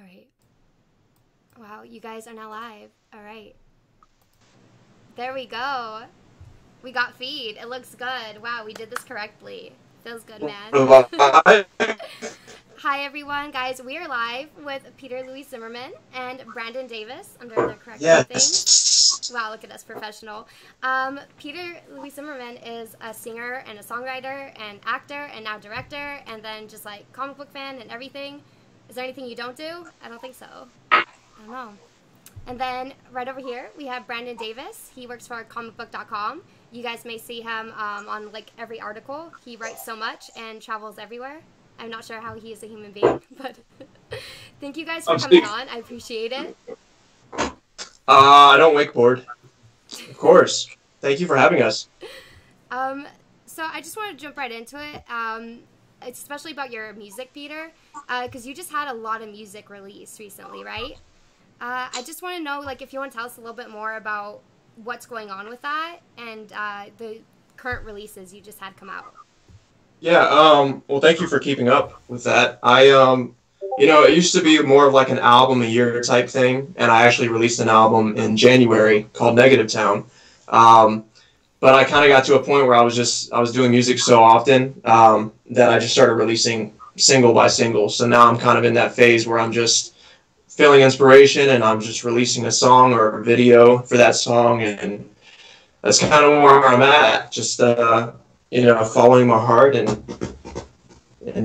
right. Wow, you guys are now live. All right. There we go. We got feed. It looks good. Wow, we did this correctly. Feels good, man. Hi, everyone. Guys, we are live with Peter Louis Zimmerman and Brandon Davis under the correct thing. Wow, look at us, professional. Peter Louis Zimmerman is a singer and a songwriter and actor and now director and then just like comic book fan and everything. Is there anything you don't do? I don't think so. I don't know. And then right over here, we have Brandon Davis. He works for comicbook.com. You guys may see him on like every article. He writes so much and travels everywhere. I'm not sure how he is a human being, but thank you guys for coming on. I appreciate it. I don't wakeboard. Of course. Thank you for having us. So I just want to jump right into it. Especially about your music, Peter, because you just had a lot of music released recently, right? I just want to know, like, if you want to tell us a little bit more about what's going on with that and the current releases you just had come out. Yeah, well, thank you for keeping up with that. It used to be more of like an album a year type thing, and I actually released an album in January called Negative Town. But I kind of got to a point where I was doing music so often that I just started releasing single by single. So now I'm kind of in that phase where I'm just feeling inspiration and I'm just releasing a song or a video for that song, and that's kind of where I'm at. Just following my heart and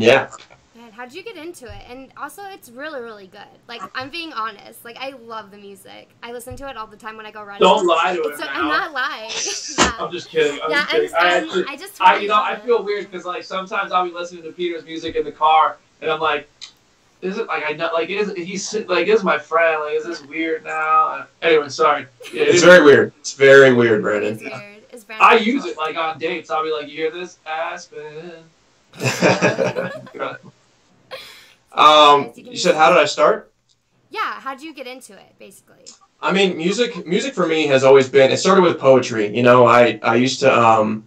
yeah. Man, how did you get into it? And also, it's really, really good. Like, I'm being honest. Like, I love the music. I listen to it all the time when I go running. Don't lie to him now. I'm not lying. Yeah. I'm just kidding. I feel weird because like sometimes I'll be listening to Peter's music in the car, and I'm like, is it like is my friend? Like, is this weird now? Anyway, sorry. Yeah, it's very weird. It's very weird, Brandon. It's weird. I use it like on dates. I'll be like, you hear this? Aspen. You said, how did I start? Yeah, how did you get into it, basically? I mean, music for me has always been, it started with poetry. You know, I used to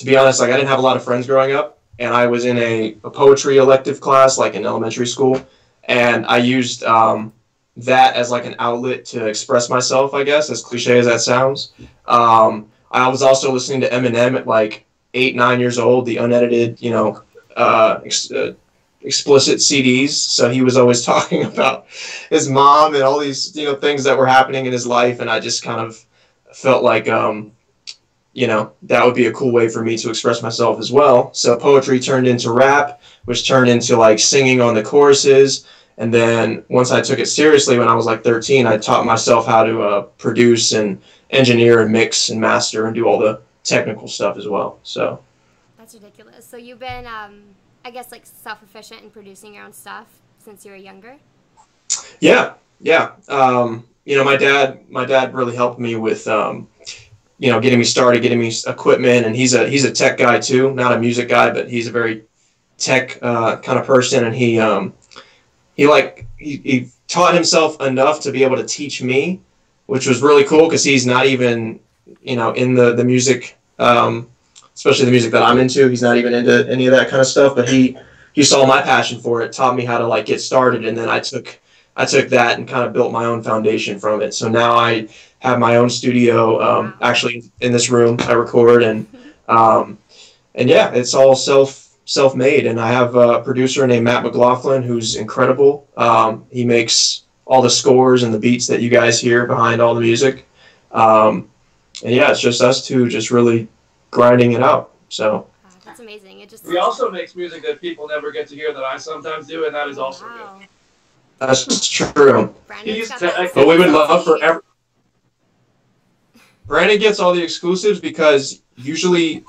be honest, like I didn't have a lot of friends growing up, and I was in a poetry elective class, like in elementary school, and I used that as like an outlet to express myself, I guess, as cliche as that sounds. I was also listening to Eminem at like 8, 9 years old, the unedited, explicit CDs. So he was always talking about his mom and all these, things that were happening in his life. And I just kind of felt like, that would be a cool way for me to express myself as well. So poetry turned into rap, which turned into like singing on the choruses. And then once I took it seriously when I was like 13, I taught myself how to produce and engineer and mix and master and do all the technical stuff as well. So that's ridiculous. So you've been, I guess, like self-efficient in producing your own stuff since you were younger? Yeah. My dad really helped me with, getting me started, getting me equipment, and he's a tech guy too, not a music guy, but he's a very tech kind of person, and he taught himself enough to be able to teach me, which was really cool because he's not even, in the music, especially the music that I'm into. He's not even into any of that kind of stuff, but he saw my passion for it, taught me how to like get started, and then I took that and kind of built my own foundation from it. So now I have my own studio, actually in this room I record, and yeah, it's all self-made, and I have a producer named Matt McLaughlin who's incredible. He makes all the scores and the beats that you guys hear behind all the music. And yeah, it's just us two just really grinding it out. So that's amazing. He also makes music that people never get to hear that I sometimes do, and that is also good. That's true. But we would love for Brandon gets all the exclusives because usually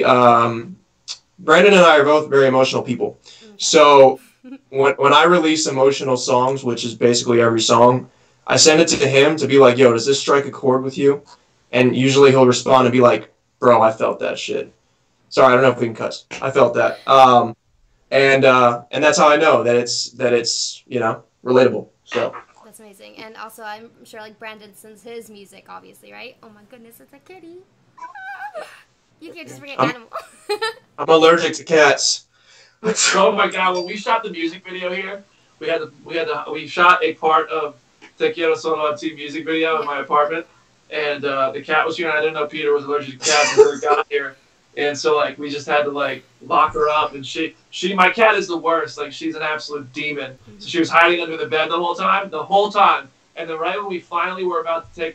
Brandon and I are both very emotional people. So when I release emotional songs, which is basically every song, I send it to him to be like, yo, does this strike a chord with you? And usually he'll respond and be like, bro, I felt that shit. Sorry, I don't know if we can cuss. I felt that. And that's how I know that it's relatable. So that's amazing. And also I'm sure like Brandon sends his music, obviously, right? Oh my goodness, it's a kitty. You can't just bring an animal. I'm allergic to cats. Oh my god, when we shot the music video here, we shot a part of Te Quiero Solo a Ti music video in my apartment, and the cat was here, and I didn't know Peter was allergic to cats until he got here, and so like we just had to like lock her up, and my cat is the worst, like she's an absolute demon, so she was hiding under the bed the whole time, and then right when we finally were about to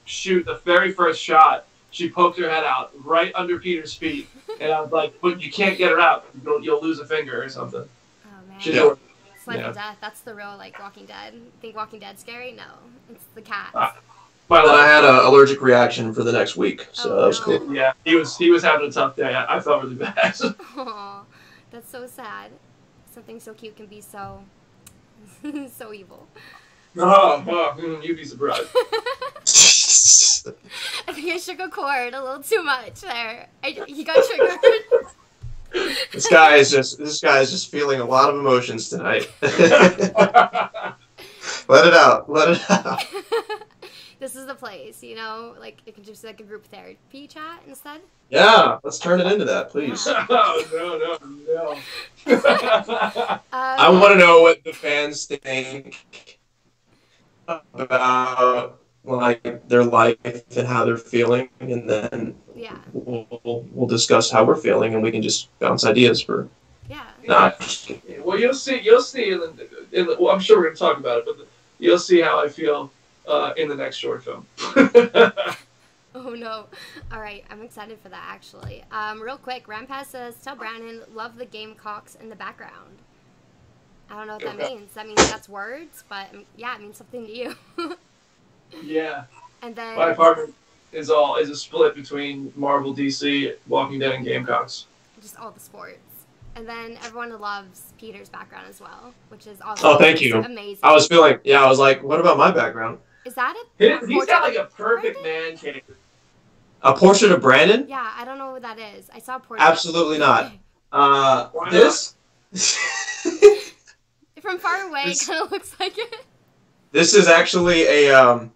shoot the very first shot, she poked her head out right under Peter's feet, and I was like, but you can't get her out, you'll lose a finger or something. Oh man. She's It's life and death. That's the real like Walking Dead. Think Walking Dead's scary? No, it's the cat. But I had an allergic reaction for the next week, so that was cool. Yeah, he was having a tough day. I felt really bad. Aw, that's so sad. Something so cute can be so so evil. You'd be surprised. I think I shook a chord a little too much there. He got triggered. This guy is just feeling a lot of emotions tonight. Let it out. This is the place, you know, like it can just be like a group therapy chat instead. Yeah, let's turn it into that, please. No. I want to know what the fans think about like their life and how they're feeling, and then we'll discuss how we're feeling, and we can just bounce ideas for. Well, you'll see. Well, I'm sure we're going to talk about it, but you'll see how I feel in the next short film. Oh no! All right, I'm excited for that actually. Real quick, Rampaz says, "Tell Brandon love the Gamecocks in the background." I don't know what that means. That means that's words, but yeah, it means something to you. Yeah. And then my apartment is a split between Marvel, DC, Walking Dead, and Gamecocks. Just all the sports. And then everyone loves Peter's background as well, which is also thank you. Amazing. I was like, what about my background? Is that He's got like a perfect man cave. A portrait of Brandon? Yeah, I don't know what that is. I saw a portrait. Absolutely not. This? From far away, it kind of looks like it. This is actually a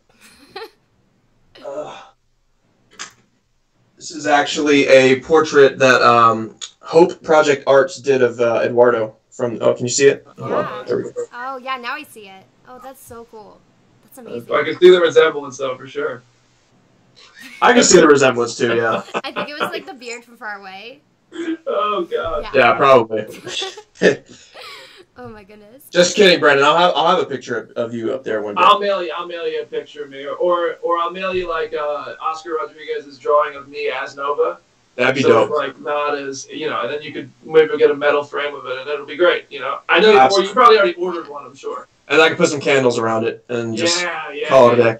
this is actually a portrait that Hope Project Arts did of Eduardo from. Oh, can you see it? Yeah. There we go. Oh yeah, now I see it. Oh, that's so cool. That's amazing. I can see the resemblance though, for sure. I can see the resemblance too. Yeah. I think it was like the beard from far away. Oh god. Yeah, probably. Oh my goodness. Just kidding, Brendan. I'll have a picture of you up there one day. I'll mail you a picture of me, or I'll mail you like Oscar Rodriguez's drawing of me as Nova. That'd be dope. Like not as and then you could maybe get a metal frame of it, and it'll be great. I know you probably already ordered one, I'm sure. And I can put some candles around it and just call it a day.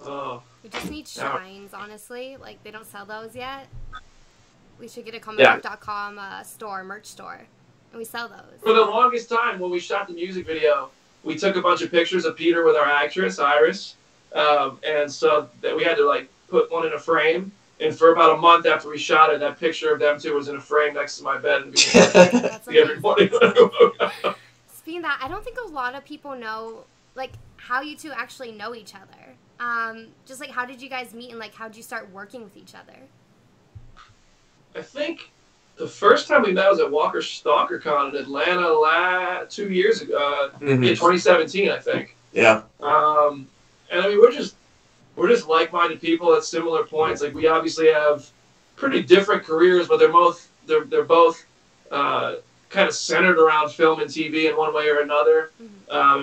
Oh. We just need shrines, honestly. Like they don't sell those yet. We should get a comicbook.com merch store. And we sell those. For the longest time, when we shot the music video, we took a bunch of pictures of Peter with our actress, Iris. And so that we had to like put one in a frame. And for about a month after we shot it, that picture of them two was in a frame next to my bed. And every morning. Speaking of that, I don't think a lot of people know like how you two actually know each other. Just like how did you guys meet and like how did you start working with each other? I think the first time we met was at Walker StalkerCon in Atlanta 2 years ago, in 2017, I think. Yeah. And I mean, we're just like-minded people at similar points. Like we obviously have pretty different careers, but they're both kind of centered around film and TV in one way or another.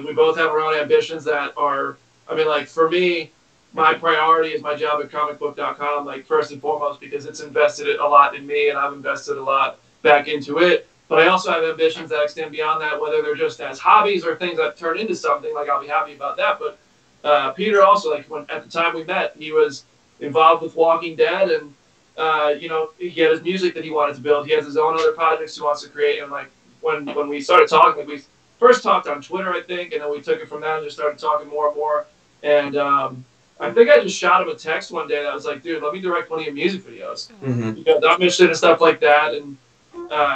We both have our own ambitions that are. I mean, like for me, my priority is my job at comicbook.com, like first and foremost, because it's invested a lot in me and I've invested a lot back into it. But I also have ambitions that extend beyond that, whether they're just as hobbies or things that turn into something, like I'll be happy about that. But Peter also, like at the time we met, he was involved with Walking Dead and, he had his music that he wanted to build. He has his own other projects he wants to create. And like when we started talking, like we first talked on Twitter, I think, and then we took it from that and just started talking more and more. And, I think I just shot him a text one day that was like, dude, let me direct one of your music videos. I'm interested in stuff like that. And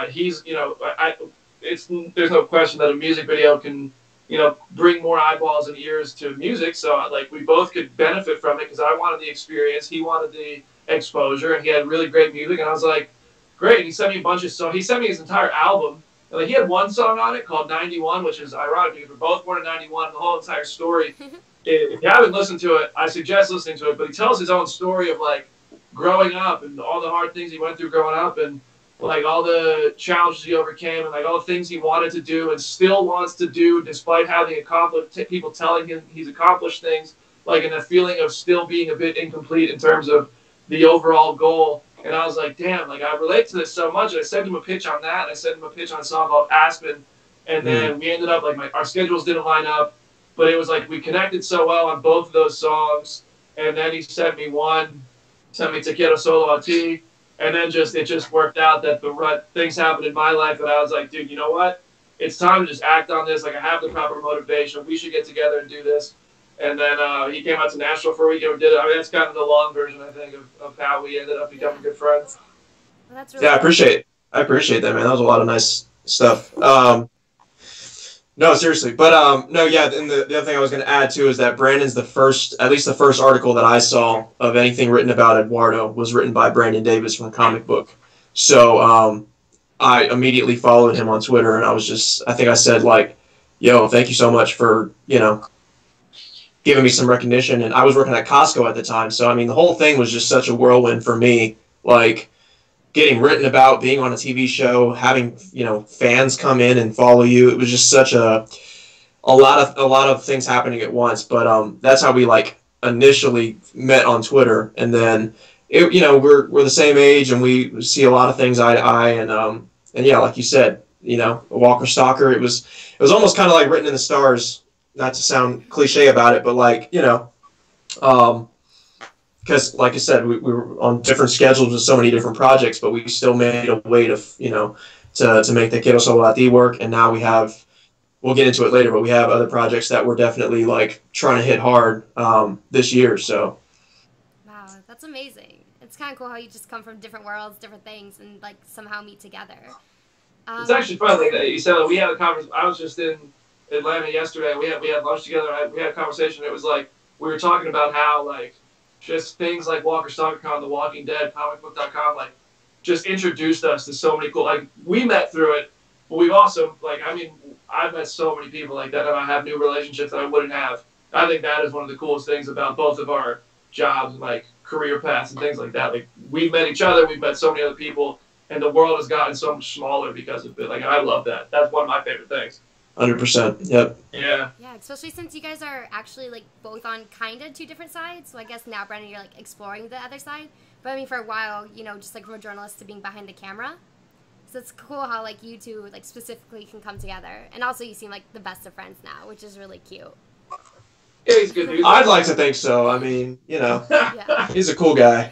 he's, there's no question that a music video can, bring more eyeballs and ears to music. So like we both could benefit from it because I wanted the experience. He wanted the exposure and he had really great music. And I was like, great. And he sent me a bunch of songs. He sent me his entire album And like he had one song on it called 91, which is ironic because we're both born in 91. The whole entire story, if you haven't listened to it, I suggest listening to it. But he tells his own story of like growing up and all the hard things he went through growing up and like all the challenges he overcame and like all the things he wanted to do and still wants to do despite having accomplished, people telling him he's accomplished things, like in a feeling of still being a bit incomplete in terms of the overall goal. And I was like, damn, like I relate to this so much. And I sent him a pitch on that. And I sent him a pitch on a song called Aspen. And then we ended up like our schedules didn't line up, but it was like we connected so well on both of those songs. And then he sent me Te Quiero Solo a Ti. And then it just worked out that things happened in my life that I was like, dude, you know what? It's time to just act on this. Like I have the proper motivation. We should get together and do this. And then he came out to Nashville for a week and we did it. I mean, that's kind of the long version, I think, of how we ended up becoming good friends. Well, that's really I appreciate that, man. That was a lot of nice stuff. No, seriously. But, no, yeah, and the other thing I was going to add, too, is that Brandon's at least the first article that I saw of anything written about Eduardo was written by Brandon Davis from Comic Book. So I immediately followed him on Twitter, and I think I said, like, yo, thank you so much for, giving me some recognition. And I was working at Costco at the time. So, I mean, the whole thing was just such a whirlwind for me, like getting written about, being on a TV show, having, fans come in and follow you. It was just such a lot of things happening at once. But that's how we like initially met on Twitter. And then, we're the same age and we see a lot of things eye to eye. And yeah, like you said, a Walker Stalker, it was almost kind of like written in the stars. Not to sound cliche about it, but like, because like I said, we were on different schedules with so many different projects, but we still made a way to make the Quiero Solo a Ti work. And now we'll get into it later, but we have other projects that we're definitely like trying to hit hard this year. So. Wow, that's amazing. It's kind of cool how you just come from different worlds, different things, and like somehow meet together. It's actually funny that you said that we had a conversation. I was just in Atlanta yesterday. We had lunch together. We had a conversation. It was like we were talking about how like just things like Walker Stalker, The Walking Dead, comicbook.com, like just introduced us to so many cool. Like we met through it, but we've also I've met so many people like that, and I have new relationships that I wouldn't have. I think that is one of the coolest things about both of our jobs and like career paths and things like that. Like we've met each other, we've met so many other people, and the world has gotten so much smaller because of it. Like I love that. That's one of my favorite things. 100%. Yep. Yeah. Yeah, especially since you guys are actually like both on kind of two different sides. So I guess now, Brandon, you're like exploring the other side. But I mean, for a while, just like from a journalist to being behind the camera. So it's cool how like you two like specifically can come together, and also you seem like the best of friends now, which is really cute. Yeah, he's good dude. I'd like to think so. I mean, Yeah. He's a cool guy.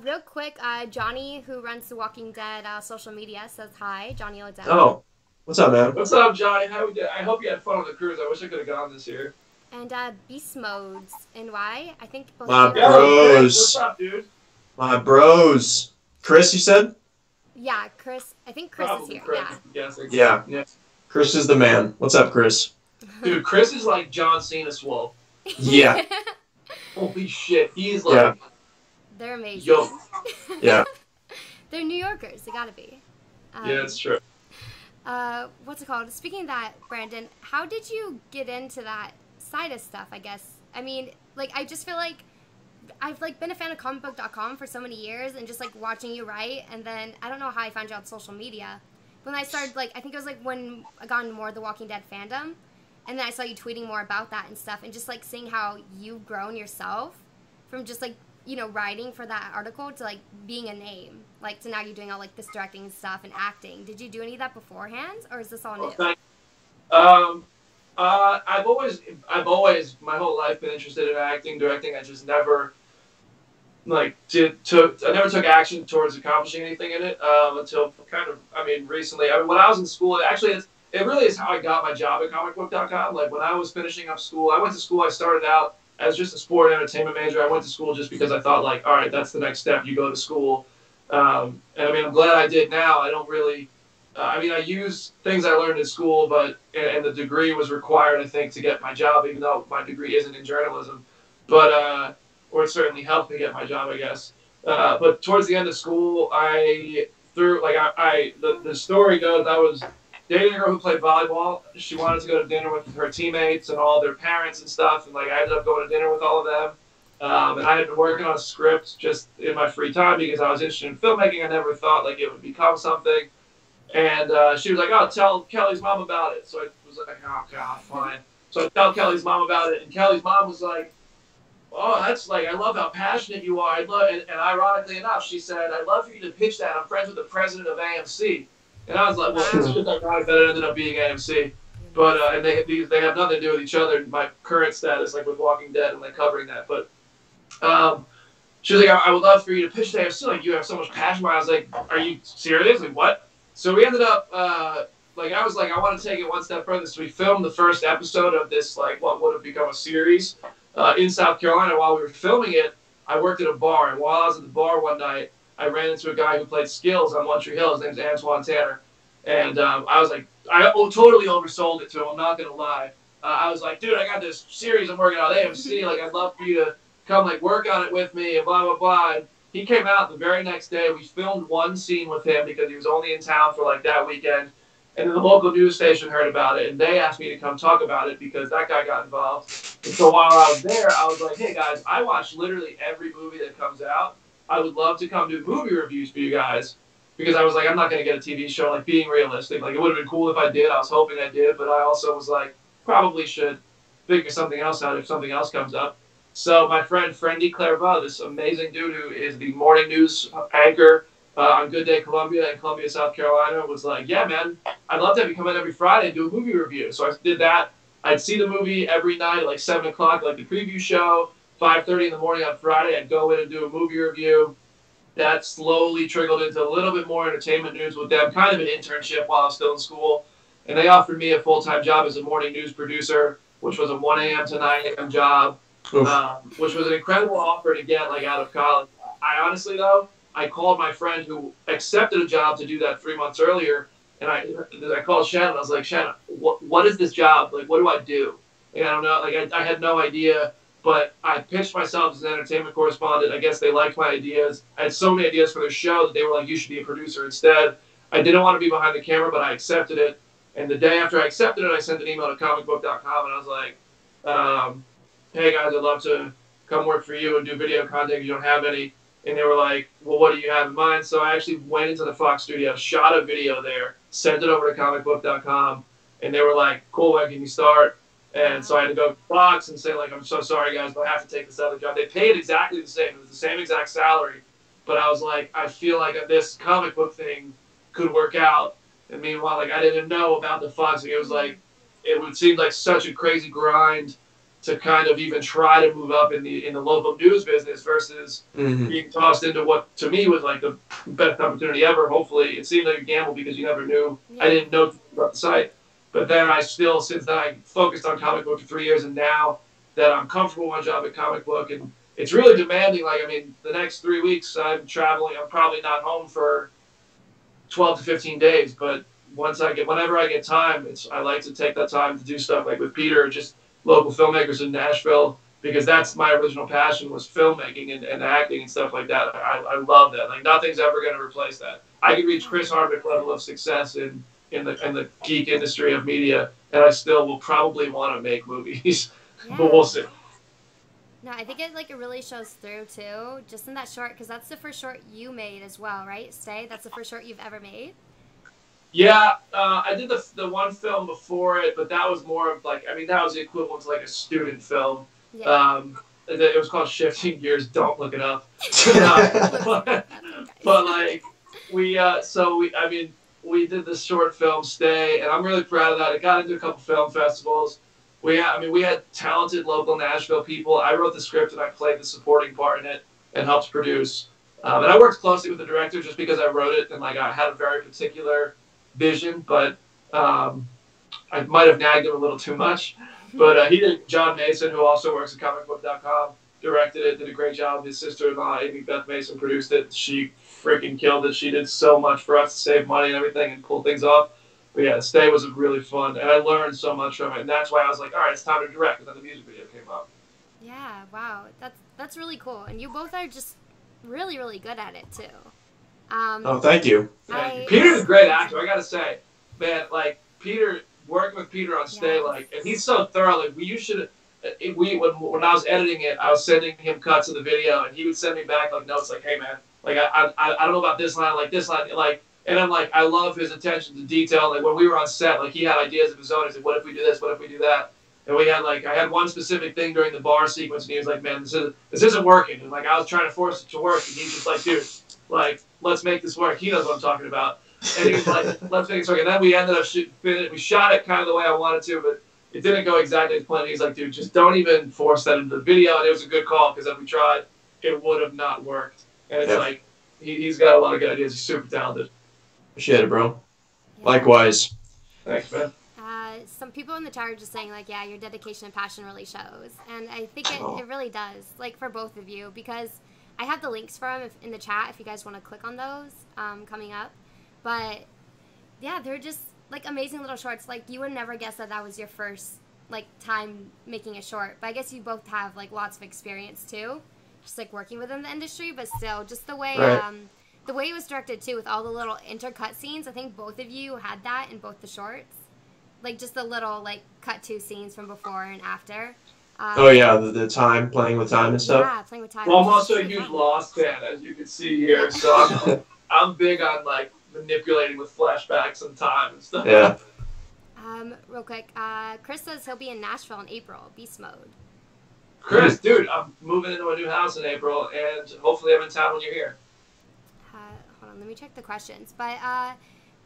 Real quick, Johnny, who runs The Walking Dead social media, says hi. Johnny Odell. Oh. What's up, man? What's up, Johnny? I hope you had fun on the cruise. I wish I could have gone this year. And Beast Modes NY. I think both my of you bros. What's up, dude? My bros. Chris, you said? Yeah, Chris. I think Chris Probably is here. Chris. Yeah. Yeah. Chris is the man. What's up, Chris? Dude, Chris is like John Cena swole. Yeah. Holy shit. He's like... They're amazing. Yo. Yeah. They're New Yorkers. They gotta be. Yeah, it's true. What's it called? Speaking of that, Brandon, how did you get into that side of stuff, I guess? I mean, like, I just feel like I've, like, been a fan of comicbook.com for so many years and just, like, watching you write, and then I don't know how I found you on social media. When I started, like, I think it was, like, when I got into more of the Walking Dead fandom, and then I saw you tweeting more about that and stuff, and just, like, seeing how you've grown yourself from just, like, writing for that article to, like, being a name. Like, to now you're doing all, like, this directing stuff and acting. Did you do any of that beforehand, or is this all new? I've always, my whole life been interested in acting, directing. I just never, I never took action towards accomplishing anything in it until recently. When I was in school, it really is how I got my job at comicbook.com. Like, when I was finishing up school, I went to school, I started out as just a sport and entertainment major. I went to school just because I thought, like, all right, that's the next step. You go to school. And I'm glad I did now. I don't really, I use things I learned in school, and the degree was required, I think, to get my job, even though my degree isn't in journalism. Or it certainly helped me get my job, I guess. But towards the end of school, the story goes, dating a girl who played volleyball. She wanted to go to dinner with her teammates and all their parents and stuff, and like I ended up going to dinner with all of them. And I had been working on a script just in my free time because I was interested in filmmaking. I never thought like it would become something. And she was like, "Oh, tell Kelly's mom about it." So I was like, "Oh God, fine." So I tell Kelly's mom about it, and Kelly's mom was like, "Oh, that's like I love how passionate you are. And ironically enough, she said, "I'd love for you to pitch that. I'm friends with the president of AMC." And I was like, "Well, it's just ironic that it ended up being AMC." But and they have nothing to do with each other. My current status, like with Walking Dead, and like covering that, but. She was like, I would love for you to pitch to AFC. Like, you have so much passion. I was like, are you serious? Like, what? So we ended up, I was like, I want to take it one step further. So we filmed the first episode of this, like, what would have become a series in South Carolina. While we were filming it, I worked at a bar. And while I was at the bar one night, I ran into a guy who played Skills on One Tree Hill. His name's Antoine Tanner. And I was like, I totally oversold it to him. I'm not going to lie. I was like, dude, I got this series I'm working on at AMC. Like, I'd love for you to come like work on it with me and blah blah blah. And he came out the very next day. We filmed one scene with him because he was only in town for like that weekend, and then the local news station heard about it and they asked me to come talk about it because that guy got involved. And so while I was there, I was like, hey guys, I watch literally every movie that comes out. I would love to come do movie reviews for you guys, because I was like, I'm not going to get a TV show. Like, being realistic, like it would have been cool if I did. I was hoping I did, but I also was like, probably should figure something else out if something else comes up. So my friend Friendy Clairvaux, this amazing dude who is the morning news anchor on Good Day Columbia in Columbia, South Carolina, was like, yeah, man, I'd love to have you come in every Friday and do a movie review. So I did that. I'd see the movie every night at like 7 o'clock, like the preview show, 5:30 in the morning on Friday. I'd go in and do a movie review. That slowly trickled into a little bit more entertainment news with them, kind of an internship while I was still in school. And they offered me a full-time job as a morning news producer, which was a 1 a.m. to 9 a.m. job. Which was an incredible offer to get like out of college. I honestly though, I called my friend who accepted a job to do that 3 months earlier, and I called Shannon. I was like, Shannon, what is this job? Like, what do I do? And I don't know. Like, I had no idea, but I pitched myself as an entertainment correspondent. I guess they liked my ideas. I had so many ideas for their show that they were like, you should be a producer instead. I didn't want to be behind the camera, but I accepted it. And the day after I accepted it, I sent an email to comicbook.com, and I was like, hey guys, I'd love to come work for you and do video content if you don't have any. And they were like, well, what do you have in mind? So I actually went into the Fox studio, shot a video there, sent it over to comicbook.com, and they were like, cool, when can you start? And so I had to go to Fox and say, like, I'm so sorry, guys, but I have to take this other job. They paid exactly the same. It was the same exact salary. But I was like, I feel like this comic book thing could work out. And meanwhile, like, I didn't know about the Fox thing. It was like, it would seem like such a crazy grind to kind of even try to move up in the local news business versus being tossed into what to me was like the best opportunity ever. Hopefully, it seemed like a gamble because you never knew. Yeah. I didn't know about the site, but then since then I focused on comic book for 3 years, and now that I'm comfortable with my job at comic book, and it's really demanding. Like, I mean, the next 3 weeks I'm traveling. I'm probably not home for 12 to 15 days, but whenever I get time, I like to take that time to do stuff like with Peter, just local filmmakers in Nashville, because that's my original passion, was filmmaking and acting and stuff like that. I love that. Like, nothing's ever going to replace that. I could reach Chris Hardwick level of success in the geek industry of media, and I still will probably want to make movies. Yeah. But we'll see. No, I think it really shows through too, just in that short, because that's the first short you made as well, right? Stay. That's the first short you've ever made. Yeah, I did the one film before it, but that was more of like, I mean, that was the equivalent to like a student film. Yeah. It was called Shifting Gears. Don't look it up. But like, we did this short film, Stay, and I'm really proud of that. It got into a couple film festivals. We had talented local Nashville people. I wrote the script and I played the supporting part in it and helped produce. And I worked closely with the director just because I wrote it, and like I had a very particular vision, but I might have nagged him a little too much. But he did. John Mason, who also works at comicbook.com, directed it, did a great job. His sister-in-law, Amy Beth Mason, produced it. She freaking killed it. She did so much for us to save money and everything and pull things off. But yeah, Stay was really fun, and I learned so much from it. And that's why I was like, all right, it's time to direct. And then the music video came up. Yeah, wow, that's really cool. And you both are just really, really good at it too. Thank you. Peter's a great actor, I gotta say. man, like Peter, working with Peter on stage, like, and he's so thorough. Like, when I was editing it, I was sending him cuts of the video, and he would send me back like notes, like, hey man, like I don't know about this line, like, and I'm like, I love his attention to detail. Like when we were on set, like he had ideas of his own. He said, what if we do this? What if we do that? And we had I had one specific thing during the bar sequence, and he was like, man, this isn't working. And like I was trying to force it to work, and he's just like, dude, like let's make this work. He knows what I'm talking about. And he was like, let's make this work. And then we ended up we shot it kind of the way I wanted to, but it didn't go exactly as planned. He's like, dude, just don't even force that into the video. And it was a good call, because if we tried, it would have not worked. And it's like, he's got a lot of good ideas. He's super talented. Appreciate it, bro. Yeah. Likewise. Thanks, man. Some people in the chat are just saying, like, yeah, your dedication and passion really shows. And I think it really does, like, for both of you, because I have the links for them in the chat if you guys want to click on those coming up. But, yeah, they're just, like, amazing little shorts. Like, you would never guess that was your first, like, time making a short. But I guess you both have, like, lots of experience, too. Just, like, working within the industry. But still, just the way... Right. The way it was directed, too, with all the little intercut scenes, I think both of you had that in both the shorts. Like, just the little, like, cut-to scenes from before and after. Oh, yeah, the time, playing with time and stuff? Yeah, playing with time. Well, I'm also a huge Lost fan, as you can see here, so I'm big on, like, manipulating with flashbacks and time and stuff. Yeah. Real quick, Chris says he'll be in Nashville in April, Beast Mode. Chris, dude, I'm moving into a new house in April, and hopefully I'm in town when you're here. Hold on, let me check the questions. But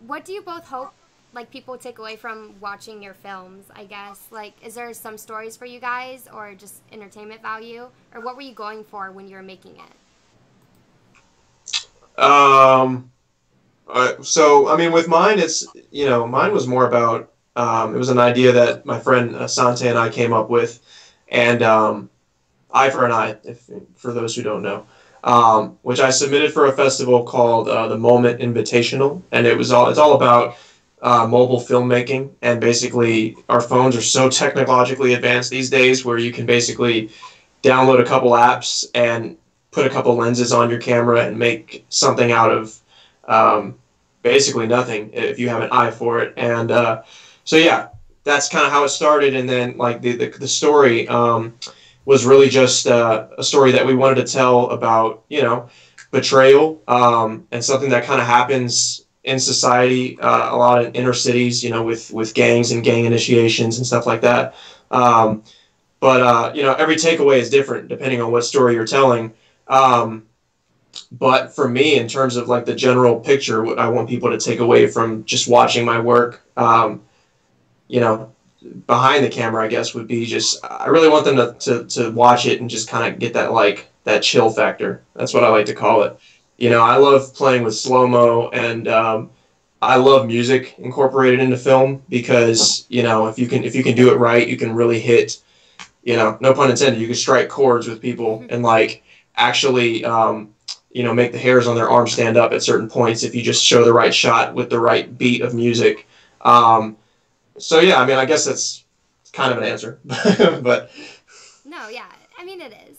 what do you both hope, like, people take away from watching your films, I guess? Like, is there some stories for you guys, or just entertainment value? Or what were you going for when you were making it? So, I mean, with mine, it's, you know, mine was more about, it was an idea that my friend Sante and I came up with, and Eye for an Eye, for those who don't know. Which I submitted for a festival called the Moment Invitational, and it's all about mobile filmmaking. And basically, our phones are so technologically advanced these days, where you can basically download a couple apps and put a couple lenses on your camera and make something out of basically nothing if you have an eye for it. And so yeah, that's kind of how it started. And then like the story. Was really just a story that we wanted to tell about, you know, betrayal, and something that kind of happens in society, a lot in inner cities, you know, with gangs and gang initiations and stuff like that. But you know, every takeaway is different depending on what story you're telling. But for me, in terms of like the general picture, what I want people to take away from just watching my work, you know, behind the camera, I guess, would be just, I really want them to watch it and just kind of get that, like, that chill factor. That's what I like to call it. You know, I love playing with slow-mo, and I love music incorporated into film, because, you know, if you can do it right, you can really hit, you know, no pun intended, you can strike chords with people and, like, actually, you know, make the hairs on their arms stand up at certain points if you just show the right shot with the right beat of music. So yeah, I mean, I guess that's kind of an answer, but no, yeah, I mean it is.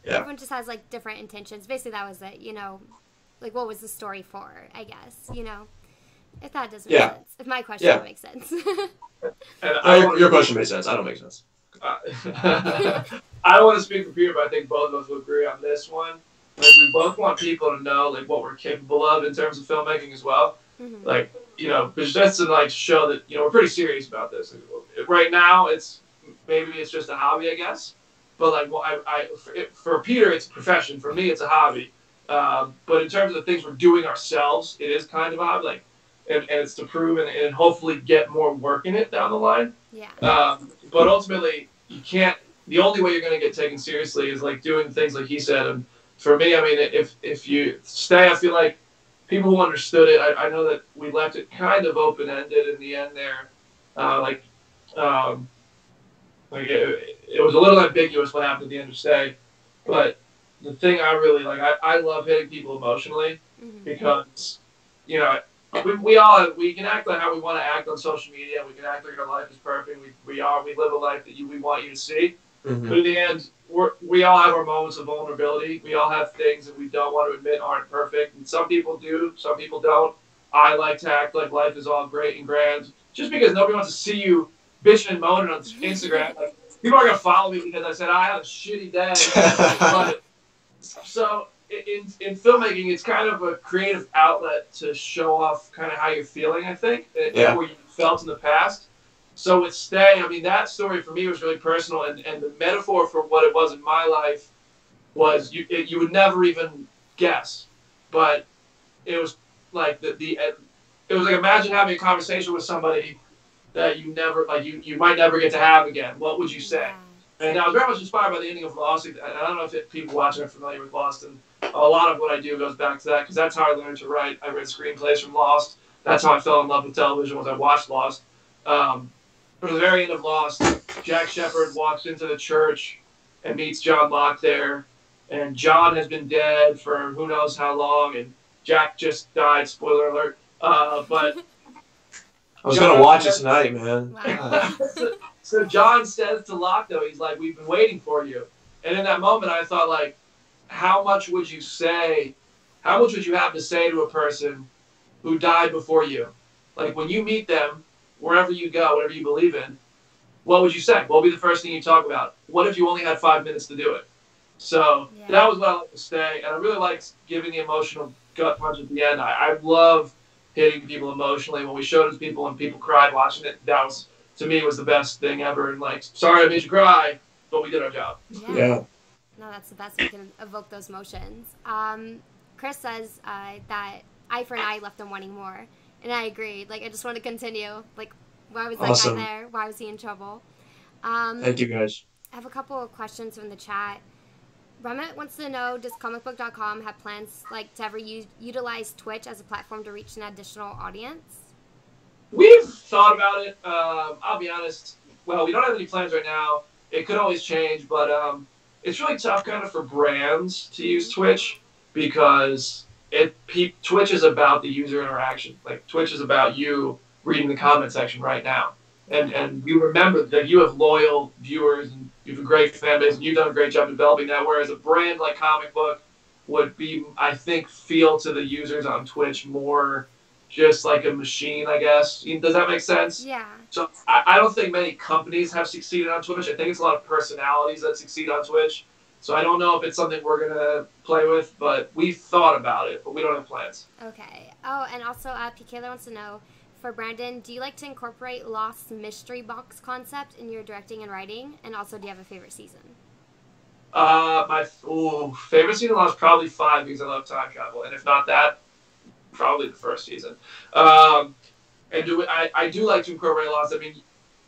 Yeah. Everyone just has like different intentions. Basically, that was it. You know, like what was the story for? I guess, you know, if that doesn't make sense, if my question makes sense. Your question makes sense. I don't make sense. I don't want to speak for Peter, but I think both of us would agree on this one. Like, we both want people to know like what we're capable of in terms of filmmaking as well. Mm-hmm. Like, you know, but just to like show that, you know, we're pretty serious about this. Right now, maybe it's just a hobby, I guess. But like, well, for Peter, it's a profession. For me, it's a hobby. But in terms of the things we're doing ourselves, it is kind of a hobby. Like, and it's to prove and hopefully get more work in it down the line. Yeah. But ultimately, you can't. The only way you're going to get taken seriously is like doing things like he said. And for me, I mean, if you stay, I feel like people who understood it, I know that we left it kind of open-ended in the end there. It was a little ambiguous what happened at the end of Stay. But the thing I really like, I love hitting people emotionally because, you know, we can act like how we want to act on social media. We can act like our life is perfect. We live a life that we want you to see. Mm-hmm. But in the end, we all have our moments of vulnerability. We all have things that we don't want to admit aren't perfect. And some people do, some people don't. I like to act like life is all great and grand, just because nobody wants to see you bitching and moaning on Instagram. Like, people are gonna follow me because I said I had a shitty day. But, so in filmmaking, it's kind of a creative outlet to show off kind of how you're feeling, I think, or you felt in the past. So with Stay, I mean, that story for me was really personal, and the metaphor for what it was in my life was you would never even guess, but it was like it was like, imagine having a conversation with somebody that you never, like, you might never get to have again. What would you say? And I was very much inspired by the ending of Lost. I don't know if people watching are familiar with Lost, and a lot of what I do goes back to that, because that's how I learned to write. I read screenplays from Lost. That's how I fell in love with television, was I watched Lost. From the very end of Lost, Jack Shepherd walks into the church and meets John Locke there, and John has been dead for who knows how long, and Jack just died. Spoiler alert. But I was going to watch it tonight, man. Wow. So John says to Locke, though, he's like, we've been waiting for you. And in that moment, I thought, like, how much would you have to say to a person who died before you? Like, when you meet them, wherever you go, whatever you believe in, what would you say? What would be the first thing you talk about? What if you only had 5 minutes to do it? So that was what I like to say. And I really liked giving the emotional gut punch at the end. I love hitting people emotionally. When we showed it to people and people cried watching it, that was, to me, was the best thing ever. And, like, sorry I made you cry, but we did our job. Yeah. No, that's the best. We can evoke those emotions. Chris says that Eye for an Eye left him wanting more. And I agreed. Like, I just want to continue. Like, why was that guy there? Why was he in trouble? Thank you, guys. I have a couple of questions from the chat. Remet wants to know, does comicbook.com have plans, like, to ever utilize Twitch as a platform to reach an additional audience? We've thought about it. I'll be honest. Well, we don't have any plans right now. It could always change, but it's really tough kind of for brands to use Twitch, because Twitch is about the user interaction. Like, Twitch is about you reading the comment section right now. And you remember that you have loyal viewers and you have a great fan base and you've done a great job developing that, whereas a brand like Comic Book would be, I think, feel to the users on Twitch more just like a machine, I guess. Does that make sense? Yeah. So I don't think many companies have succeeded on Twitch. I think it's a lot of personalities that succeed on Twitch. So I don't know if it's something we're going to play with, but we've thought about it, but we don't have plans. Okay. Oh, and also PK wants to know, for Brandon, do you like to incorporate Lost mystery box concept in your directing and writing? And also, do you have a favorite season? My favorite season was probably 5, because I love time travel. And if not that, probably the first season. And I do like to incorporate Lost. I mean,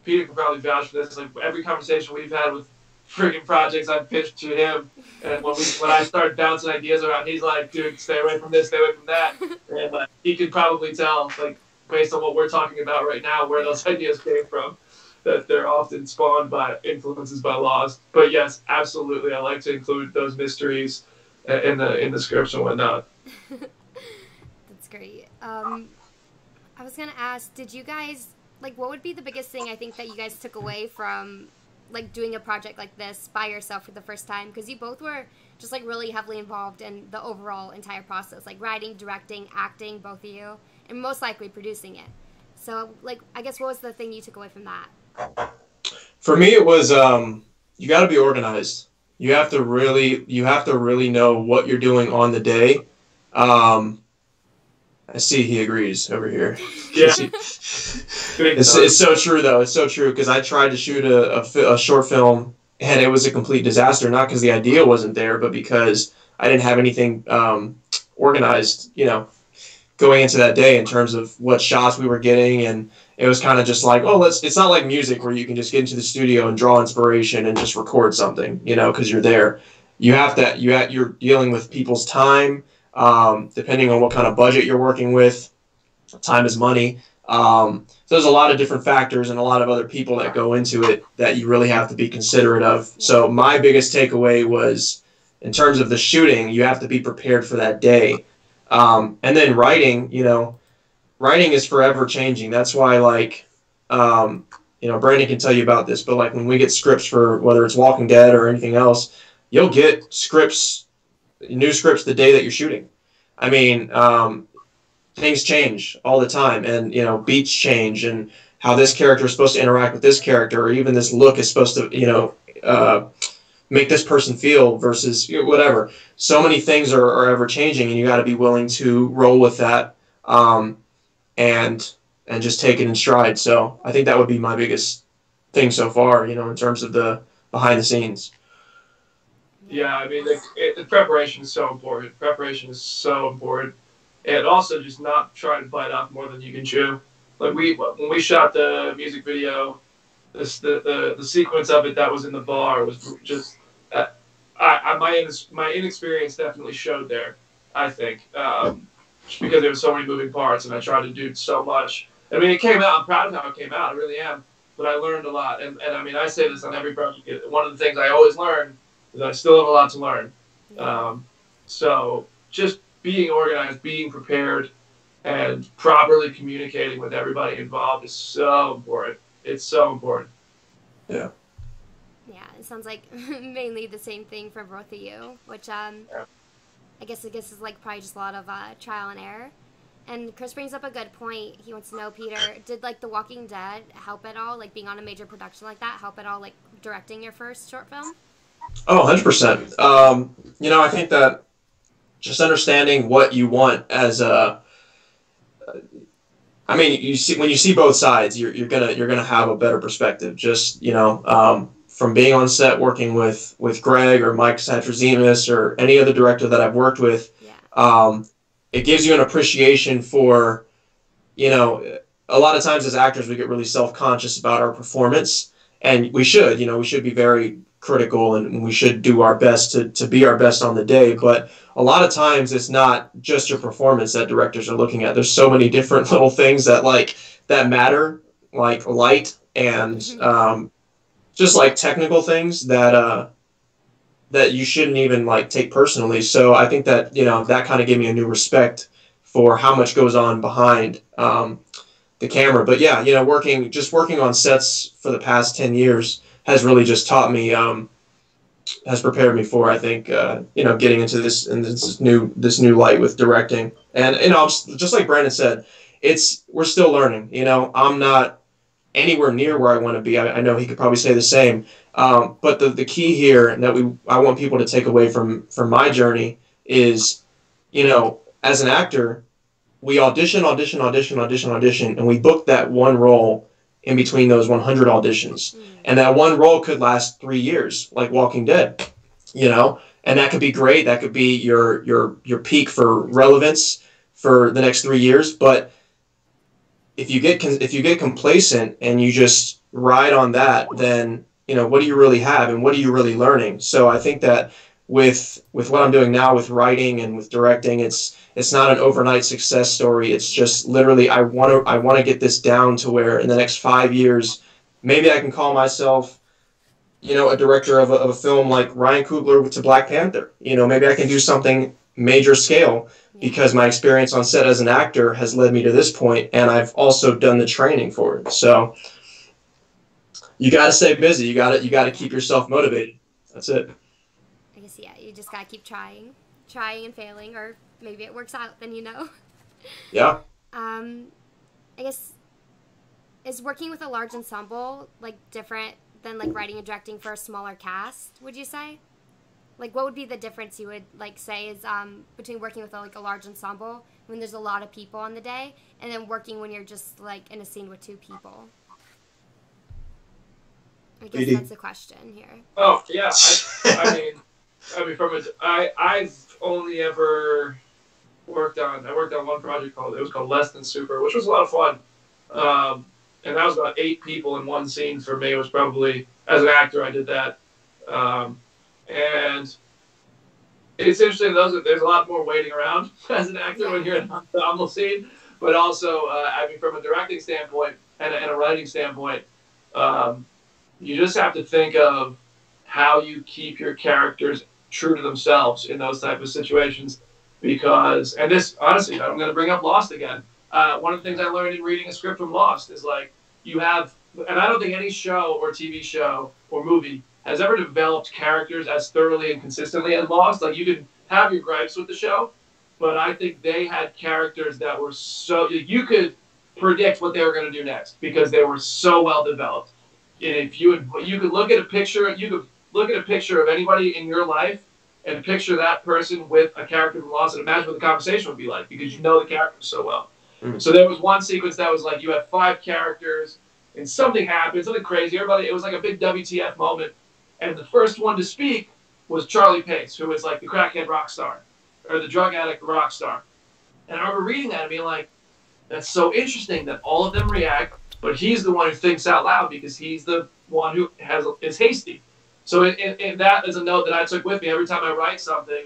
Peter can probably vouch for this. Like, every conversation we've had with freaking projects I've pitched to him, and when I start bouncing ideas around, he's like, dude, stay away from this, stay away from that. And he could probably tell, like, based on what we're talking about right now, where those ideas came from, that they're often spawned by influences by Lost. But yes, absolutely, I like to include those mysteries in the scripts and whatnot. That's great. I was gonna ask, did you guys, like, what would be the biggest thing I think that you guys took away from, like, doing a project like this by yourself for the first time? Because you both were just, like, really heavily involved in the overall entire process, like writing, directing, acting, both of you, and most likely producing it. So, like, I guess what was the thing you took away from that? For me, it was you got to be organized. You have to really know what you're doing on the day. I see he agrees over here. Yeah. It's so true, though. It's so true, because I tried to shoot a short film, and it was a complete disaster, not because the idea wasn't there, but because I didn't have anything organized, going into that day in terms of what shots we were getting. And it was kind of just like, it's not like music where you can just get into the studio and draw inspiration and just record something, because you're there. You're dealing with people's time, depending on what kind of budget you're working with. Time is money. So there's a lot of different factors and a lot of other people that go into it that you really have to be considerate of. So my biggest takeaway was, in terms of the shooting, you have to be prepared for that day. And then writing, writing is forever changing. That's why, like, Brandon can tell you about this, but, like, when we get scripts for whether it's Walking Dead or anything else, you'll get new scripts the day that you're shooting. I mean, things change all the time, and you know, beats change, and how this character is supposed to interact with this character, or even this look is supposed to, you know, make this person feel versus, you know, whatever. So many things are ever changing, and you got to be willing to roll with that, and just take it in stride. So I think that would be my biggest thing so far, you know, in terms of the behind the scenes. Yeah, I mean, the preparation is so important. Preparation is so important, and also just not trying to bite off more than you can chew. Like when we shot the music video, the sequence of it that was in the bar was just, my inexperience definitely showed there. I think because there were so many moving parts, and I tried to do so much. I mean, it came out. I'm proud of how it came out. I really am. But I learned a lot, and I mean, I say this on every project. One of the things I always learn is I still have a lot to learn. So just being organized, being prepared, and properly communicating with everybody involved is so important. It's so important. Yeah. Yeah, it sounds like mainly the same thing for both of you, which I guess is like probably just a lot of trial and error. And Chris brings up a good point. He wants to know, Peter, did like The Walking Dead help at all? Like being on a major production like that help at all? Like directing your first short film? Oh, 100%. You know, I think that just understanding what you want as a, I mean, you see, when you see both sides, you're gonna have a better perspective. Just, you know, from being on set working with Greg or Mike Satrazemis or any other director that I've worked with, it gives you an appreciation for, you know, a lot of times as actors we get really self-conscious about our performance, and we should, you know, we should be very critical, and we should do our best to be our best on the day. But a lot of times it's not just your performance that directors are looking at. There's so many different little things that matter, like light and just like technical things that you shouldn't even like take personally. So I think that, you know, that kind of gave me a new respect for how much goes on behind the camera. But yeah, you know, working on sets for the past 10 years has really just taught me, has prepared me for, I think, you know, getting into this new light with directing. And, you know, just like Brandon said, we're still learning. You know, I'm not anywhere near where I want to be. I know he could probably say the same. But the key here that I want people to take away from my journey is, you know, as an actor, we audition, and we book that one role in between those 100 auditions. And that one role could last 3 years, like Walking Dead, you know, and that could be great. That could be your peak for relevance for the next 3 years. But if you get complacent and you just ride on that, then, you know, what do you really have and what are you really learning? So I think that with what I'm doing now with writing and with directing, it's not an overnight success story. It's just literally I want to get this down to where in the next 5 years, maybe I can call myself, you know, a director of a film like Ryan Coogler to Black Panther. You know, maybe I can do something major scale because my experience on set as an actor has led me to this point, and I've also done the training for it. So you got to stay busy. You got to keep yourself motivated. That's it. I guess, yeah, you just got to keep trying and failing, or maybe it works out, then you know. Yeah. I guess, is working with a large ensemble like different than like writing and directing for a smaller cast, would you say? Like, what would be the difference you would like say is between working with a large ensemble when there's a lot of people on the day, and then working when you're just like in a scene with 2 people? I guess that's the question here. Oh yeah, I mean, I've only ever worked on one project called Less Than Super, which was a lot of fun. And that was about 8 people in one scene for me. It was probably, as an actor, I did that. And it's interesting, there's a lot more waiting around as an actor when you're in an ensemble scene. But also, I mean, from a directing standpoint and a writing standpoint, you just have to think of how you keep your characters true to themselves in those type of situations. Because, and this, honestly, I'm going to bring up Lost again. One of the things I learned in reading a script from Lost is like, you have, and I don't think any show or TV show or movie has ever developed characters as thoroughly and consistently as Lost. Like, you can have your gripes with the show, but I think they had characters that were so you could predict what they were going to do next because they were so well developed. And if you could look at a picture, of anybody in your life and picture that person with a character from Lost and imagine what the conversation would be like because you know the characters so well. Mm-hmm. So there was one sequence that was like you had 5 characters and something happened, something crazy. It was like a big WTF moment. And the first one to speak was Charlie Pace, who was like the crackhead rock star or the drug addict rock star. And I remember reading that and being like, that's so interesting that all of them react, but he's the one who thinks out loud because he's the one who is hasty. So in that is a note that I took with me every time I write something,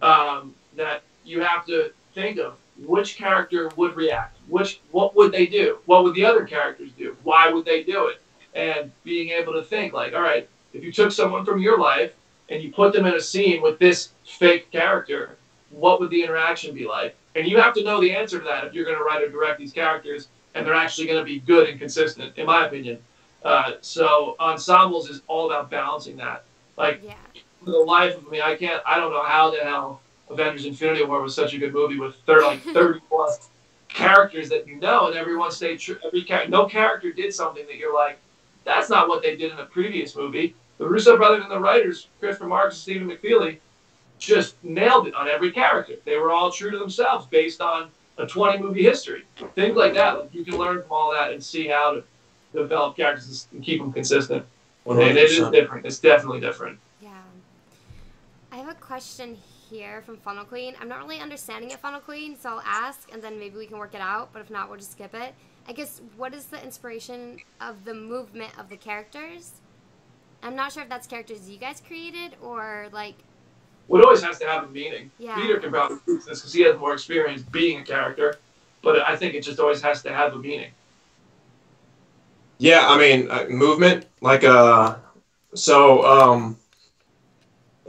that you have to think of which character would react, what would they do, what would the other characters do, why would they do it, and being able to think like, all right, if you took someone from your life and you put them in a scene with this fake character, what would the interaction be like? And you have to know the answer to that if you're going to write or direct these characters, and they're actually going to be good and consistent, in my opinion. So ensembles is all about balancing that. Like, for the life of me, I don't know how the hell Avengers Infinity War was such a good movie with 30 plus characters that you know, and everyone stayed true. No character did something that you're like, that's not what they did in the previous movie. The Russo brothers and the writers, Christopher Marks and Stephen McFeely, just nailed it on every character. They were all true to themselves based on a 20-movie history. Things like that. Like you can learn from all that and see how to develop characters and keep them consistent. 100%. And it is different. It's definitely different. Yeah. I have a question here from Funnel Queen. I'm not really understanding it, Funnel Queen, so I'll ask, and then maybe we can work it out. But if not, we'll just skip it. I guess, what is the inspiration of the movement of the characters? I'm not sure if that's characters you guys created or, like... Well, it always has to have a meaning. Yeah. Peter can probably prove this because he has more experience being a character, but I think it just always has to have a meaning. Yeah, I mean, movement, like, yeah,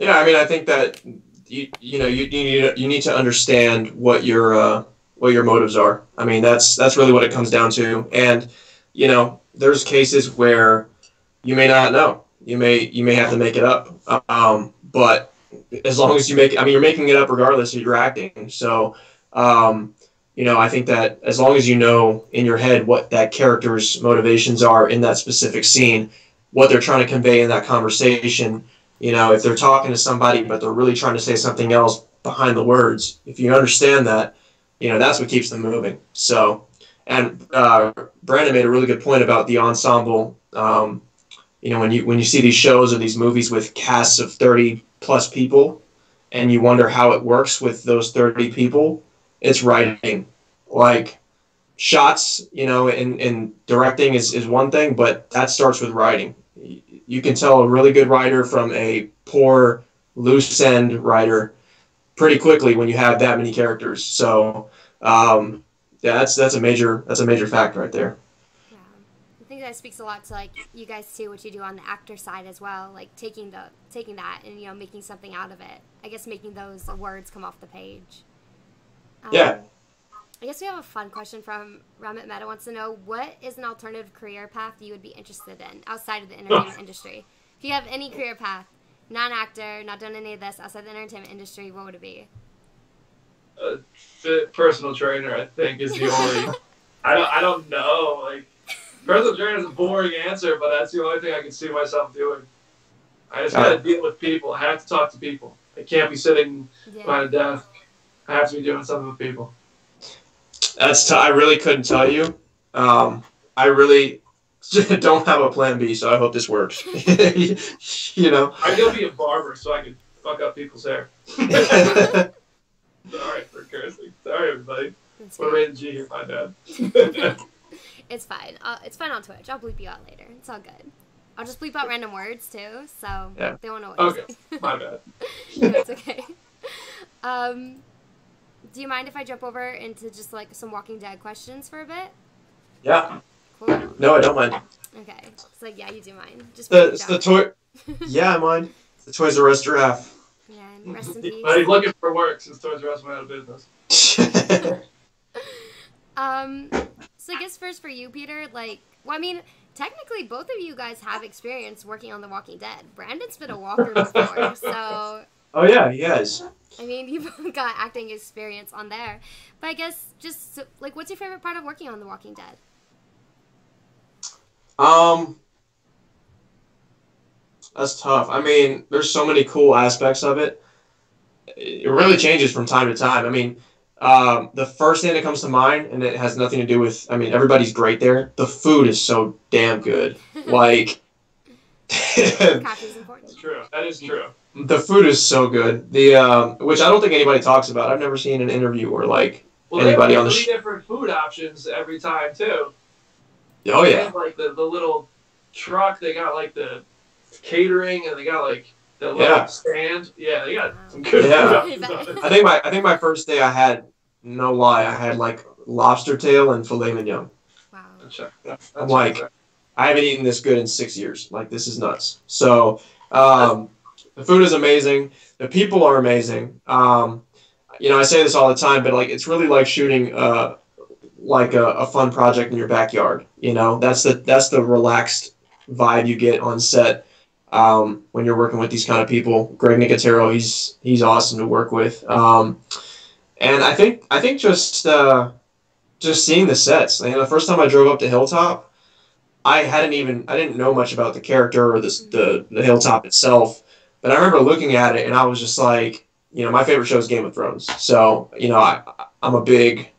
I mean, I think that, you need to understand what your motives are. I mean, that's really what it comes down to. And, there's cases where you may not know. You may have to make it up. But as long as you you're making it up regardless of your acting. So, I think that as long as you know in your head what that character's motivations are in that specific scene, what they're trying to convey in that conversation, if they're talking to somebody but they're really trying to say something else behind the words, if you understand that, that's what keeps them moving. So, and Brandon made a really good point about the ensemble. When you see these shows or these movies with casts of 30 plus people, and you wonder how it works with those 30 people, it's writing. Like, shots, and directing is one thing, but that starts with writing. You can tell a really good writer from a poor, loose end writer pretty quickly when you have that many characters. So, that's a major fact right there. I think that speaks a lot to, like, you guys too, what you do on the actor side as well, like taking that and, making something out of it. I guess making those words come off the page. Yeah. I guess we have a fun question from Ramit Mehta wants to know, what is an alternative career path you would be interested in outside of the entertainment industry? If you have any career path, non-actor, not done any of this, outside the entertainment industry, what would it be? A personal trainer, I think, is the only... I don't know, like... Personal trainer is a boring answer, but that's the only thing I can see myself doing. I just got to deal with people. I have to talk to people. I can't be sitting behind a desk. I have to be doing something with people. I really couldn't tell you. I really don't have a plan B, so I hope this works. I'm gonna be a barber so I can fuck up people's hair. Sorry for cursing. Sorry, everybody. We're rated G here, my bad. It's fine. It's fine on Twitch. I'll bleep you out later. It's all good. I'll just bleep out random words too, so they won't know what to say. My bad. No, it's okay. Do you mind if I jump over into just like some Walking Dead questions for a bit? Yeah. Cool. No, I don't mind. Okay. So yeah, you do mind. Just the toy. Yeah, I mind. The Toys R Us giraffe. Yeah, and rest in peace. But he's looking for work since Toys R Us went out of business. So I guess first for you, Peter, technically both of you guys have experience working on The Walking Dead. Brandon's been a walker before, so... Oh yeah, he has. I mean, you've got acting experience on there. But I guess just, like, what's your favorite part of working on The Walking Dead? That's tough. I mean, there's so many cool aspects of it. It really changes from time to time. I mean, the first thing that comes to mind, and it has nothing to do with, I mean, everybody's great there. The food is so damn good. Like, Coffee's important. That's true. That is true. The food is so good. The which I don't think anybody talks about. I've never seen an interview where like anybody on the three different food options every time too. Oh yeah. They have, like the little truck. They got like the catering, and they got like the little stand. Yeah, they got some good food options. I think my first day I had, no lie, I had like lobster tail and filet mignon. Wow. I'm like, I haven't eaten this good in 6 years. Like, this is nuts. So, the food is amazing. The people are amazing. You know, I say this all the time, but like, it's really like shooting like a fun project in your backyard. You know, that's the relaxed vibe you get on set when you're working with these kind of people. Greg Nicotero, he's awesome to work with. And I think just seeing the sets. You know, the first time I drove up to Hilltop, I didn't know much about the character or the Hilltop itself, but I remember looking at it and I was just like, you know, my favorite show is Game of Thrones. So, you know, I'm a big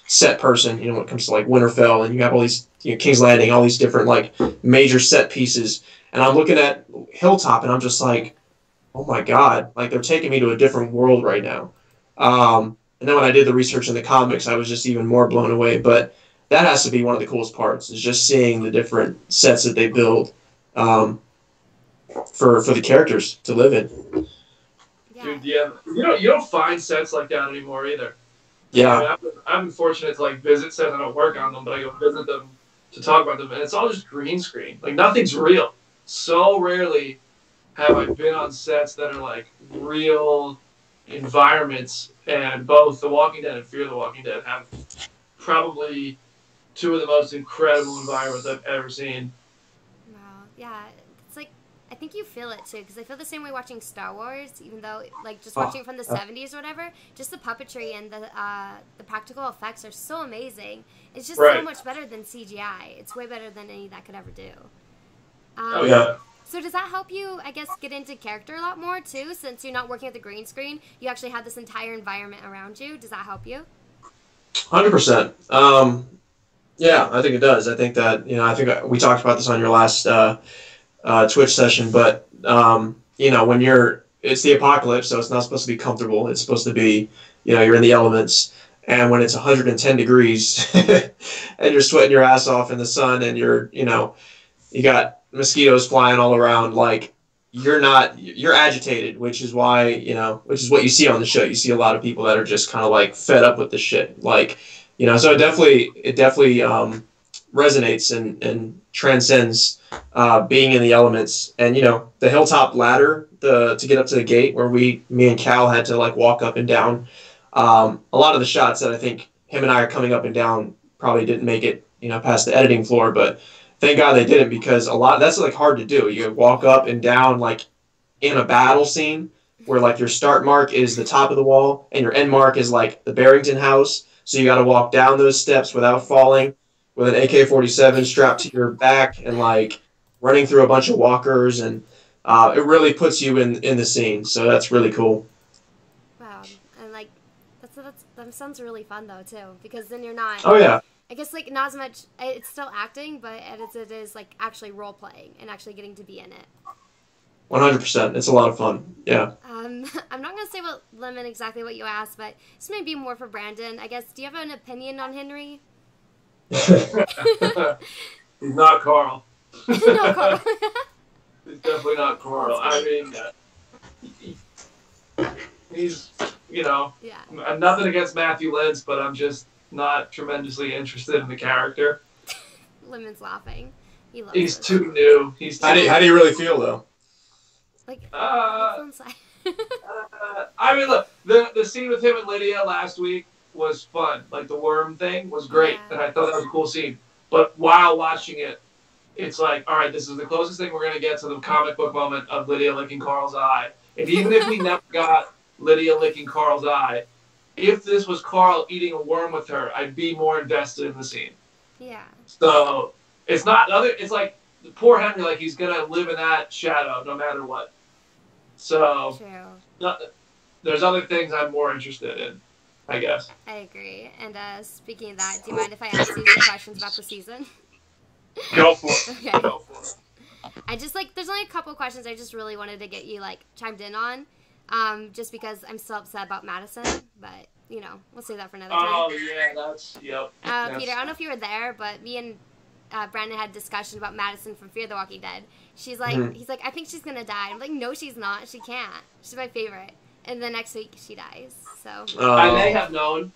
set person, you know, when it comes to like Winterfell, and you have all these, you know, King's Landing, all these different like major set pieces. And I'm looking at Hilltop and I'm just like, oh my God, like they're taking me to a different world right now. And then when I did the research in the comics, I was just even more blown away. But that has to be one of the coolest parts, is just seeing the different sets that they build for the characters to live in. Yeah. Dude, yeah. You don't find sets like that anymore either. Yeah. I mean, I've been fortunate to like visit sets. I don't work on them, but I go visit them to talk about them, and it's all just green screen. Like, nothing's real. So rarely have I been on sets that are like real environments, and both The Walking Dead and Fear the Walking Dead have probably two of the most incredible environments I've ever seen. Wow. Yeah. It's like, I think you feel it too, because I feel the same way watching Star Wars, even though like just watching it from the 70s or whatever, just the puppetry and the practical effects are so amazing. It's just so much better than CGI. It's way better than any that could ever do. Oh yeah. So does that help you, I guess, get into character a lot more too, since you're not working at the green screen? You actually have this entire environment around you. Does that help you? 100%. Yeah, I think it does. I think that, you know, I think we talked about this on your last Twitch session, but, you know, when it's the apocalypse, so it's not supposed to be comfortable. It's supposed to be, you know, you're in the elements. And when it's 110 degrees and you're sweating your ass off in the sun, and you got mosquitoes flying all around, like, you're agitated, which is why, you know, which is what you see on the show. You see a lot of people that are just kind of like fed up with the shit. Like, you know, so it definitely resonates and transcends being in the elements. And, you know, the hilltop ladder, to get up to the gate where me and Cal had to like walk up and down. A lot of the shots that I think him and I are coming up and down probably didn't make it, you know, past the editing floor, but thank God they didn't, because that's like hard to do. You walk up and down like in a battle scene where like your start mark is the top of the wall and your end mark is like the Barrington house. So you got to walk down those steps without falling with an AK-47 strapped to your back and like running through a bunch of walkers, and it really puts you in the scene. So that's really cool. Wow, and like that sounds really fun though too, because then you're not. Oh yeah. I guess like not as much. It's still acting, but as it is like actually role playing and actually getting to be in it. 100%. It's a lot of fun. Yeah. I'm not gonna say what Lemon exactly what you asked, but this may be more for Brandon. I guess. Do you have an opinion on Henry? He's not Carl. No, Carl. He's definitely not Carl. I mean, he's, you know, nothing against Matthew Lentz, but I'm just not tremendously interested in the character. Lemon's laughing. He's too new. How do you really feel though? Like, I mean, look, the scene with him and Lydia last week was fun. Like, the worm thing was great, and I thought that was a cool scene. But while watching it, it's like, all right, this is the closest thing we're going to get to the comic book moment of Lydia licking Carl's eye. And even if we never got Lydia licking Carl's eye. If this was Carl eating a worm with her, I'd be more invested in the scene. Yeah. So it's not other. It's like poor Henry, like he's gonna live in that shadow no matter what. So there's other things I'm more interested in, I guess. I agree. And speaking of that, do you mind if I ask you some questions about the season? Go for it. Okay. Go for it. I just there's only a couple questions I just really wanted to get you chimed in on, just because I'm still upset about Madison, but we'll save that for another time. Oh yeah, yep. Peter, I don't know if you were there, but me and Brandon had a discussion about Madison from Fear the Walking Dead. He's like, I think she's gonna die. I'm like, no, she's not. She can't. She's my favorite. And the next week she dies. So I may have known.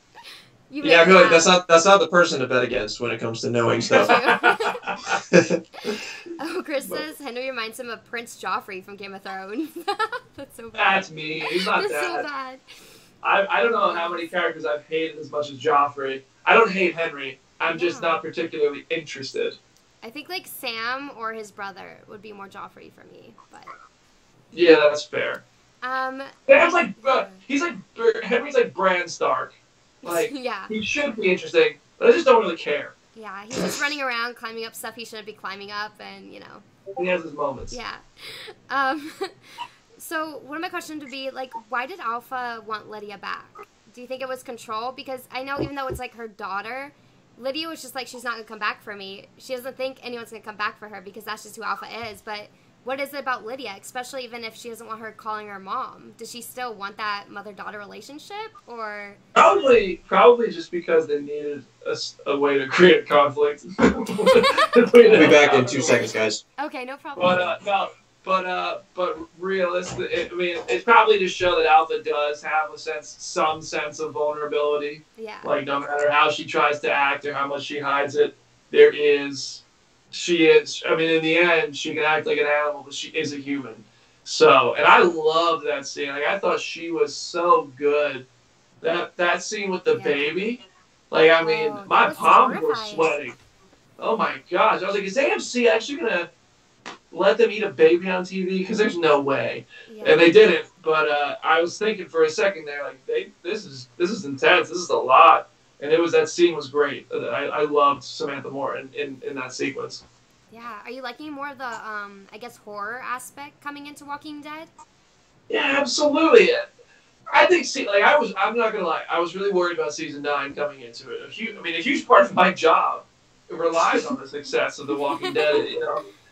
Yeah, I feel like that's not the person to bet against when it comes to knowing stuff. Oh, Chris says Henry reminds him of Prince Joffrey from Game of Thrones. That's so bad. That's me. He's not That's that. so bad. I don't know how many characters I've hated as much as Joffrey. I don't hate Henry. I'm just not particularly interested. I think Sam or his brother would be more Joffrey for me, but yeah, that's fair. Sam's Henry's like Bran Stark. Yeah. He should be interesting, but I just don't really care. Yeah, he's just running around climbing up stuff he shouldn't be climbing up, and He has his moments. Yeah. So one of my questions would be why did Alpha want Lydia back? Do you think it was control? Because I know even though it's her daughter, Lydia was just she's not gonna come back for me. She doesn't think anyone's gonna come back for her because that's just who Alpha is. But what is it about Lydia, especially even if she doesn't want her calling her mom? Does she still want that mother-daughter relationship, or probably just because they needed a way to create conflict? We'll be back in 2 seconds, guys. Okay, no problem. But realistically, it's probably to show that Alpha does have some sense of vulnerability. Yeah. No matter how she tries to act or how much she hides it, she is. In the end, she can act like an animal, but she is a human. So, and I love that scene. I thought she was so good. That scene with the baby. My palms were sweating. Oh my gosh! I was like, is AMC actually gonna let them eat a baby on TV? Because there's no way. Yeah. And they didn't. But I was thinking for a second there, this is intense. This is a lot. And that scene was great. I loved Samantha Moore in that sequence. Yeah. Are you liking more of the, horror aspect coming into Walking Dead? Yeah, absolutely. I think, I'm not going to lie, I was really worried about season 9 coming into it. A huge part of my job relies on the success of The Walking Dead,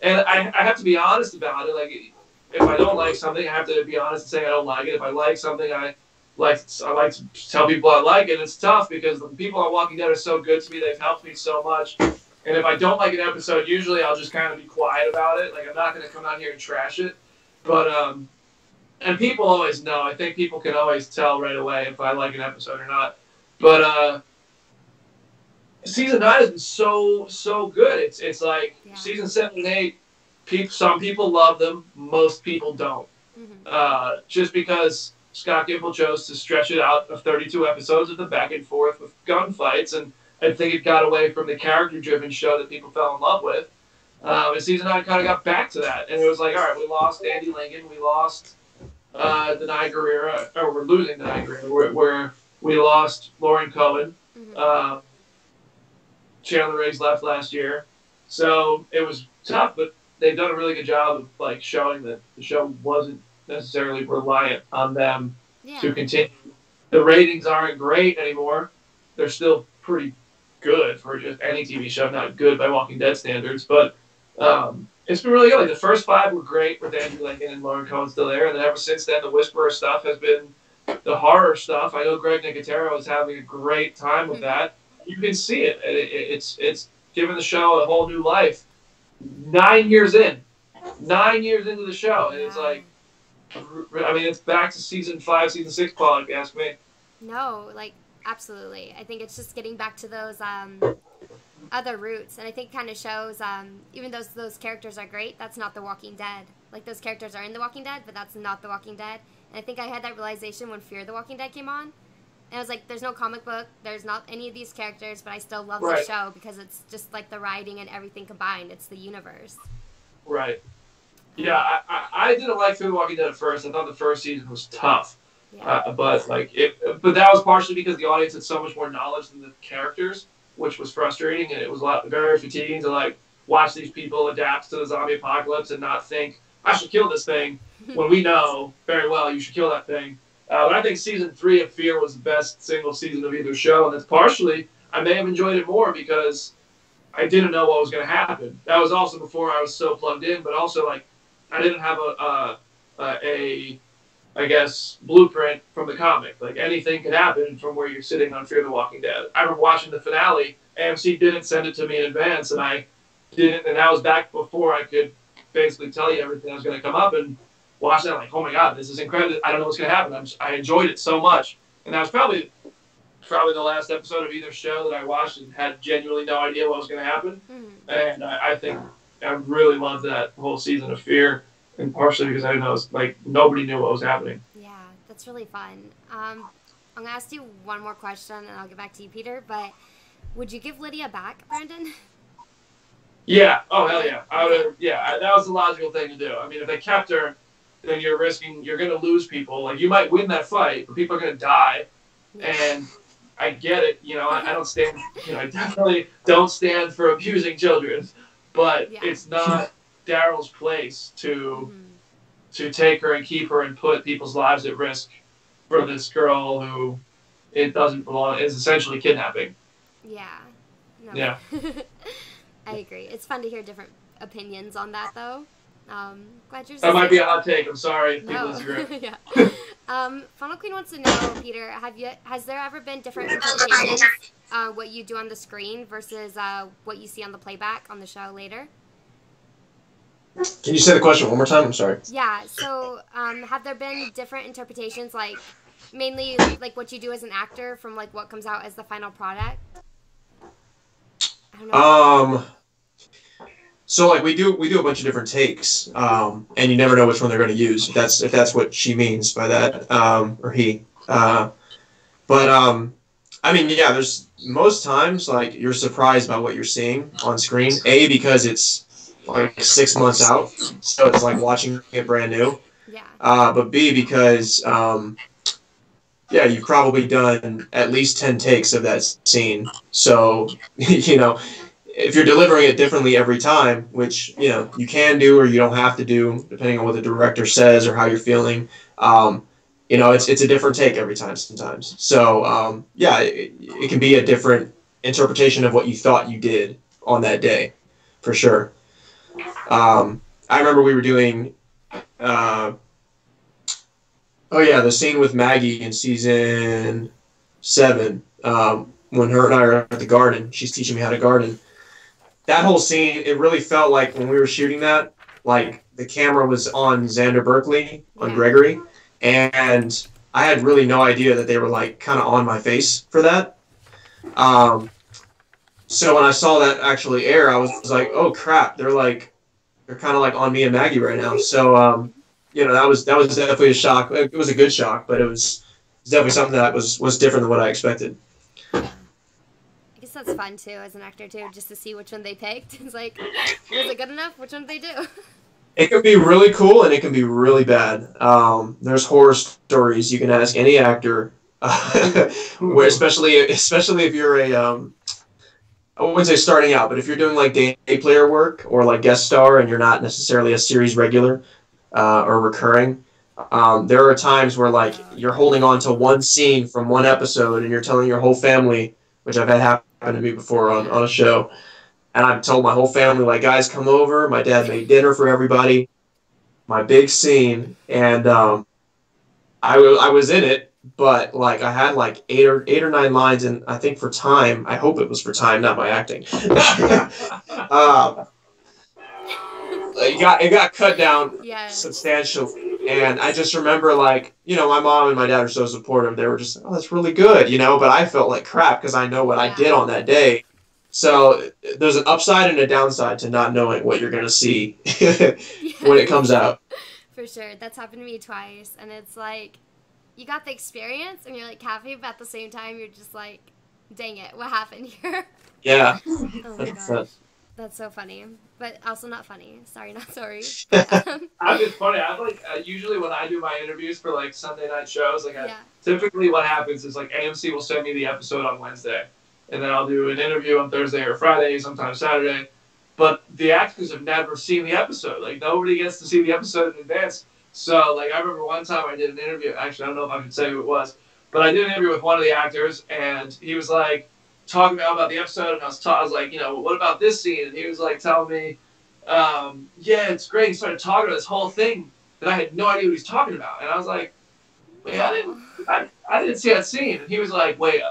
And I have to be honest about it. If I don't like something, I have to be honest and say I don't like it. If I like something, I like to tell people I like it. It's tough because the people on Walking Dead are so good to me. They've helped me so much. And if I don't like an episode, usually I'll just kind of be quiet about it. I'm not going to come out here and trash it. But, and people always know. I think people can always tell right away if I like an episode or not. But, season 9 has been so good. It's season 7 and 8, some people love them, most people don't. Mm-hmm. Just because Scott Gimple chose to stretch it out of 32 episodes with the back and forth with gunfights, and I think it got away from the character-driven show that people fell in love with. And season 9 kind of got back to that, and it was all right, we lost Andy Lincoln, we lost Denai Guerrero, or we're losing Denai Guerrero, we lost Lauren Cohen. Mm-hmm. Chandler Riggs left last year, so it was tough, but they've done a really good job of showing that the show wasn't necessarily reliant on them to continue. The ratings aren't great anymore. They're still pretty good for just any TV show, not good by Walking Dead standards, but it's been really good. The first 5 were great with Andrew Lincoln and Lauren Cohen still there, and then ever since then, the Whisperer stuff has been the horror stuff. I know Greg Nicotero is having a great time with that. You can see it. It's given the show a whole new life. 9 years into the show, and it's it's back to season 5, season 6 quality, if you ask me. No, absolutely. I think it's just getting back to those other roots, and I think it kind of shows, even though those characters are great, that's not The Walking Dead. Those characters are in The Walking Dead, but that's not The Walking Dead. And I think I had that realization when Fear the Walking Dead came on. And I was like, there's no comic book, there's not any of these characters, but I still love the show because it's just the writing and everything combined. It's the universe. Right. Yeah, I didn't like Fear the Walking Dead at first. I thought the first season was tough. Yeah. But that was partially because the audience had so much more knowledge than the characters, which was frustrating, and it was very fatiguing to like watch these people adapt to the zombie apocalypse and not think I should kill this thing when we know very well you should kill that thing. But I think season 3 of Fear was the best single season of either show, and that's partially I may have enjoyed it more because I didn't know what was going to happen. That was also before I was so plugged in, but also like I didn't have a I guess blueprint from the comic. Like anything could happen from where you're sitting on Fear the Walking Dead. I remember watching the finale. AMC didn't send it to me in advance, and I didn't. And that was back before I could basically tell you everything that was going to come up. And watching that, like, oh my god, this is incredible. I don't know what's going to happen. I enjoyed it so much, and that was probably the last episode of either show that I watched and had genuinely no idea what was going to happen. Mm-hmm. And I think I really loved that whole season of Fear, and partially because I know like nobody knew what was happening. Yeah, that's really fun. I'm going to ask you one more question, and I'll get back to you, Peter, but would you give Lydia back, Brandon? Yeah. Oh, hell yeah. I would have. Yeah, that was the logical thing to do. I mean, if they kept her, then you're going to lose people. Like, you might win that fight, but people are going to die. Yeah. And I get it. You know, I don't stand, I definitely don't stand for abusing children, but it's not Daryl's place to take her and keep her and put people's lives at risk for this girl who it doesn't belong. It's essentially kidnapping. Yeah. No. Yeah. I agree. It's fun to hear different opinions on that, though. Glad you're. That might be a hot take. I'm sorry if people disagree. Yeah. Funnel Queen wants to know, Peter, has there ever been different interpretations what you do on the screen versus what you see on the playback on the show later? Can you say the question one more time? I'm sorry. Yeah. So, have there been different interpretations, like mainly like what you do as an actor from like what comes out as the final product? I don't know. So like we do a bunch of different takes, and you never know which one they're going to use. If that's what she means by that, or he. But I mean, yeah. There's most times like you're surprised by what you're seeing on screen. A, because it's like 6 months out, so it's like watching it brand new. Yeah. But B, because yeah, you've probably done at least 10 takes of that scene. So if you're delivering it differently every time, which, you can do or you don't have to do, depending on what the director says or how you're feeling, it's a different take every time sometimes. So, yeah, it can be a different interpretation of what you thought you did on that day, for sure. I remember we were doing, the scene with Maggie in season 7, when her and I are at the garden. She's teaching me how to garden. That whole scene, it really felt like when we were shooting that, like the camera was on Xander Berkeley, on Gregory, and I had really no idea that they were like kind of on my face for that. So when I saw that actually air, I was like, oh crap, they're kind of like on me and Maggie right now. So that was definitely a shock. It was a good shock, but it was definitely something that was different than what I expected. I guess that's fun too, as an actor too, just to see which one they picked. It's like, was it good enough? Which one did they do? It can be really cool and it can be really bad. There's horror stories you can ask any actor, where especially if you're I wouldn't say starting out, but if you're doing like day player work or like guest star and you're not necessarily a series regular or recurring, there are times where like you're holding on to one scene from one episode and you're telling your whole family, which I've had happen to me before on a show, and I've told my whole family, like, guys, come over. My dad made dinner for everybody. My big scene, and I was in it, but like I had like eight or nine lines, and I think for time, I hope it was for time, not my acting. It got cut down substantially. And I just remember, like, my mom and my dad are so supportive. They were just, oh, that's really good, but I felt like crap because I know what I did on that day. So there's an upside and a downside to not knowing what you're going to see when it comes out. For sure. That's happened to me twice. And it's like, you got the experience and you're like happy, but at the same time, you're just like, dang it, what happened here? Yeah. Oh my gosh. That's so funny, but also not funny. Sorry, not sorry. It's funny. I like usually when I do my interviews for like Sunday night shows, like typically what happens is like AMC will send me the episode on Wednesday, and then I'll do an interview on Thursday or Friday, sometimes Saturday. But the actors have never seen the episode. Like nobody gets to see the episode in advance. So like I remember one time I did an interview. Actually, I don't know if I can say who it was, but I did an interview with one of the actors, and he was like talking about the episode, and I was like, you know, what about this scene? And he was like telling me, yeah, it's great. He started talking about this whole thing that I had no idea what he was talking about, and I was like, wait, I didn't see that scene. And he was like, wait,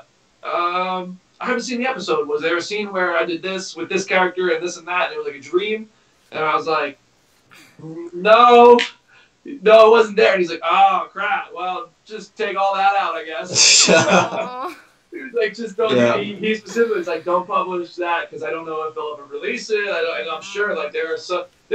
I haven't seen the episode. Was there a scene where I did this with this character and this and that, and it was like a dream? And I was like, no, it wasn't there. And he's like, oh crap. Well, just take all that out, I guess. He was like, just don't. Yeah. He specifically was like, don't publish that because I don't know if they'll ever release it. And I'm sure like there's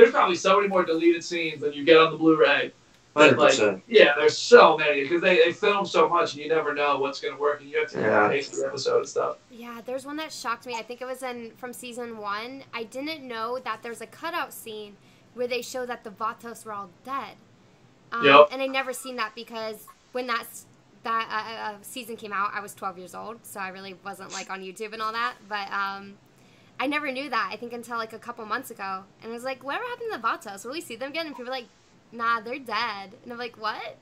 probably so many more deleted scenes than you get on the Blu-ray. 100%. Like, yeah, there's so many because they film so much and you never know what's gonna work and you have to taste the episode and stuff. Yeah, there's one that shocked me. I think it was from season 1. I didn't know that there's a cutout scene where they show that the Vatos were all dead. Yep. And I never seen that because when that season came out, I was 12 years old, so I really wasn't like on YouTube and all that. But I never knew that. I think until like a couple months ago, and I was like, "Whatever happened to the Vatos? Will we see them again?" And people were like, "Nah, they're dead." And I'm like, "What?"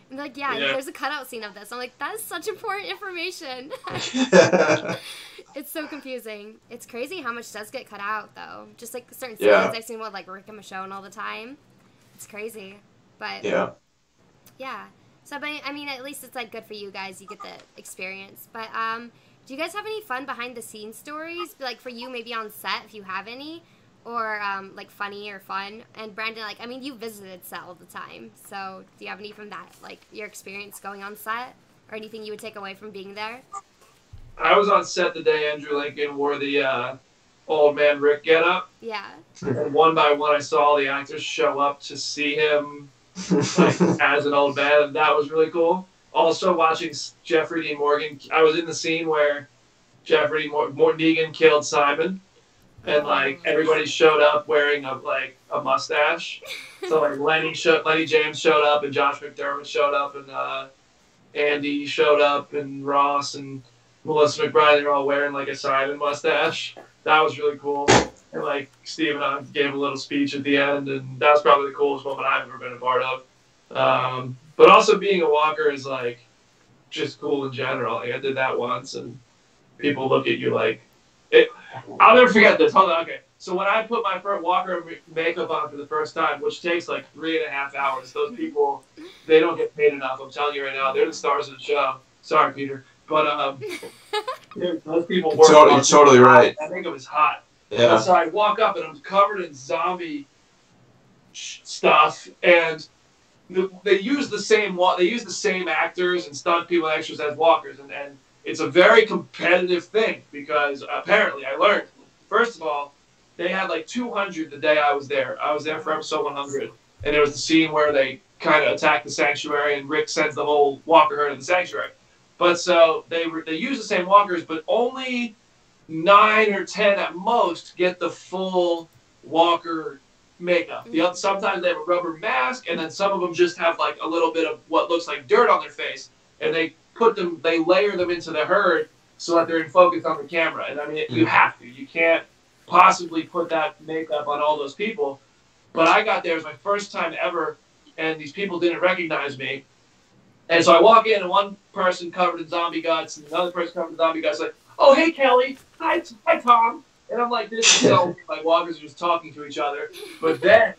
And they're like, yeah, there's a cutout scene of this. I'm like, that is such important information. It's so confusing. It's crazy how much does get cut out, though. Just like certain scenes I've seen with like Rick and Michonne all the time. It's crazy, but yeah. So, but I mean, at least it's like good for you guys. You get the experience. But do you guys have any fun behind the scenes stories? Like for you, maybe on set, if you have any, or like funny or fun? And Brandon, like, I mean, you visited set all the time. So, do you have any from that, like your experience going on set, or anything you would take away from being there? I was on set the day Andrew Lincoln wore the old man Rick getup. Yeah. And one by one, I saw all the actors show up to see him. Like, as an old man, and that was really cool. Also watching Jeffrey Dean Morgan, I was in the scene where Jeffrey Dean Morgan killed Simon, and like everybody showed up wearing a mustache. So like Lenny James showed up, and Josh McDermott showed up, and Andy showed up, and Ross and Melissa McBride, they were all wearing like a Simon mustache. That was really cool. And like Steve and I gave a little speech at the end, and that was probably the coolest moment I've ever been a part of. But also being a walker is like just cool in general. Like I did that once, and people look at you like it. I'll never forget this. Hold on, okay. So when I put my first walker makeup on for the first time, which takes like 3.5 hours, those people, they don't get paid enough. I'm telling you right now, they're the stars of the show. Sorry, Peter, but those people work. You're totally right. That makeup is hot. Yeah. And so I walk up and I'm covered in zombie stuff, and they use the same actors and stunt people and extras as walkers, and it's a very competitive thing because apparently I learned, first of all, they had like 200 the day I was there. I was there for episode 100, and it was the scene where they kind of attack the sanctuary and Rick sends the whole walker herd to the sanctuary. But so they use the same walkers, but only 9 or 10 at most get the full walker makeup. Sometimes they have a rubber mask, and then some of them just have like a little bit of what looks like dirt on their face, and they layer them into the herd so that they're in focus on the camera. And I mean, you have to. You can't possibly put that makeup on all those people. But I got there, it was my first time ever, and these people didn't recognize me. And so I walk in, and one person covered in zombie guts, and another person covered in zombie guts, like, "Oh, hey, Kelly. Hi, Tom." And I'm like, this is so like walkers are just talking to each other. But then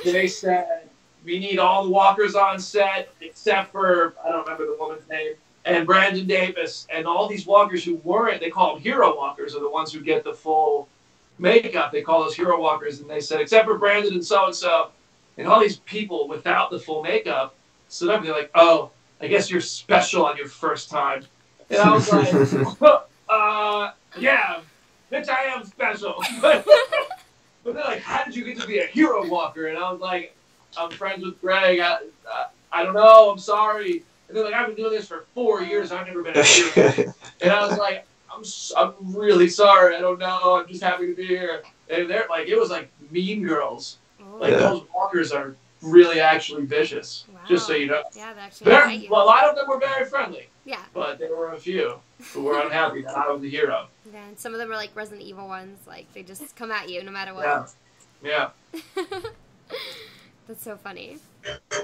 they said, we need all the walkers on set except for, I don't remember the woman's name, and Brandon Davis. And all these walkers who weren't, they call them hero walkers, are the ones who get the full makeup. They call those hero walkers. And they said, except for Brandon and so-and-so. And all these people without the full makeup stood up and they're like, oh, I guess you're special on your first time. And I was like, yeah. Bitch, I am special. But they're like, how did you get to be a hero walker? And I was like, I'm friends with Greg. I don't know. I'm sorry. And they're like, I've been doing this for 4 years. I've never been a hero. And I was like, I'm really sorry. I don't know. I'm just happy to be here. And they're like, it was like Mean Girls. Oh. Like those walkers are really actually vicious. Wow. Just so you know. Yeah, they actually a lot of them were very friendly. Yeah. But there were a few who were unhappy that I was the hero. Yeah, and some of them were like Resident Evil ones. Like, they just come at you no matter what. Yeah. That's so funny.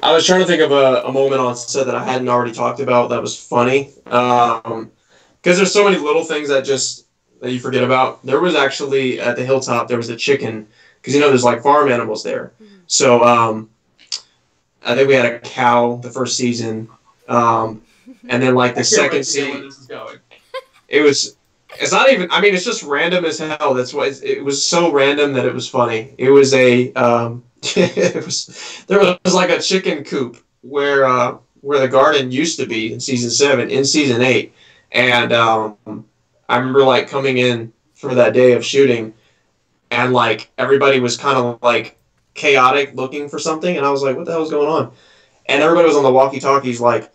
I was trying to think of a moment on set that I hadn't already talked about that was funny. Because there's so many little things that you forget about. There was actually, at the hilltop, there was a chicken. Because, there's like farm animals there. Mm-hmm. So, I think we had a cow the first season. And then like the second season, it's not even, it's just random as hell. That's why it was so random that it was funny. It was there was like a chicken coop where the garden used to be in season 7, in season 8. And, I remember like coming in for that day of shooting and like everybody was kind of like chaotic looking for something. And I was like, what the hell's going on? And everybody was on the walkie-talkies like,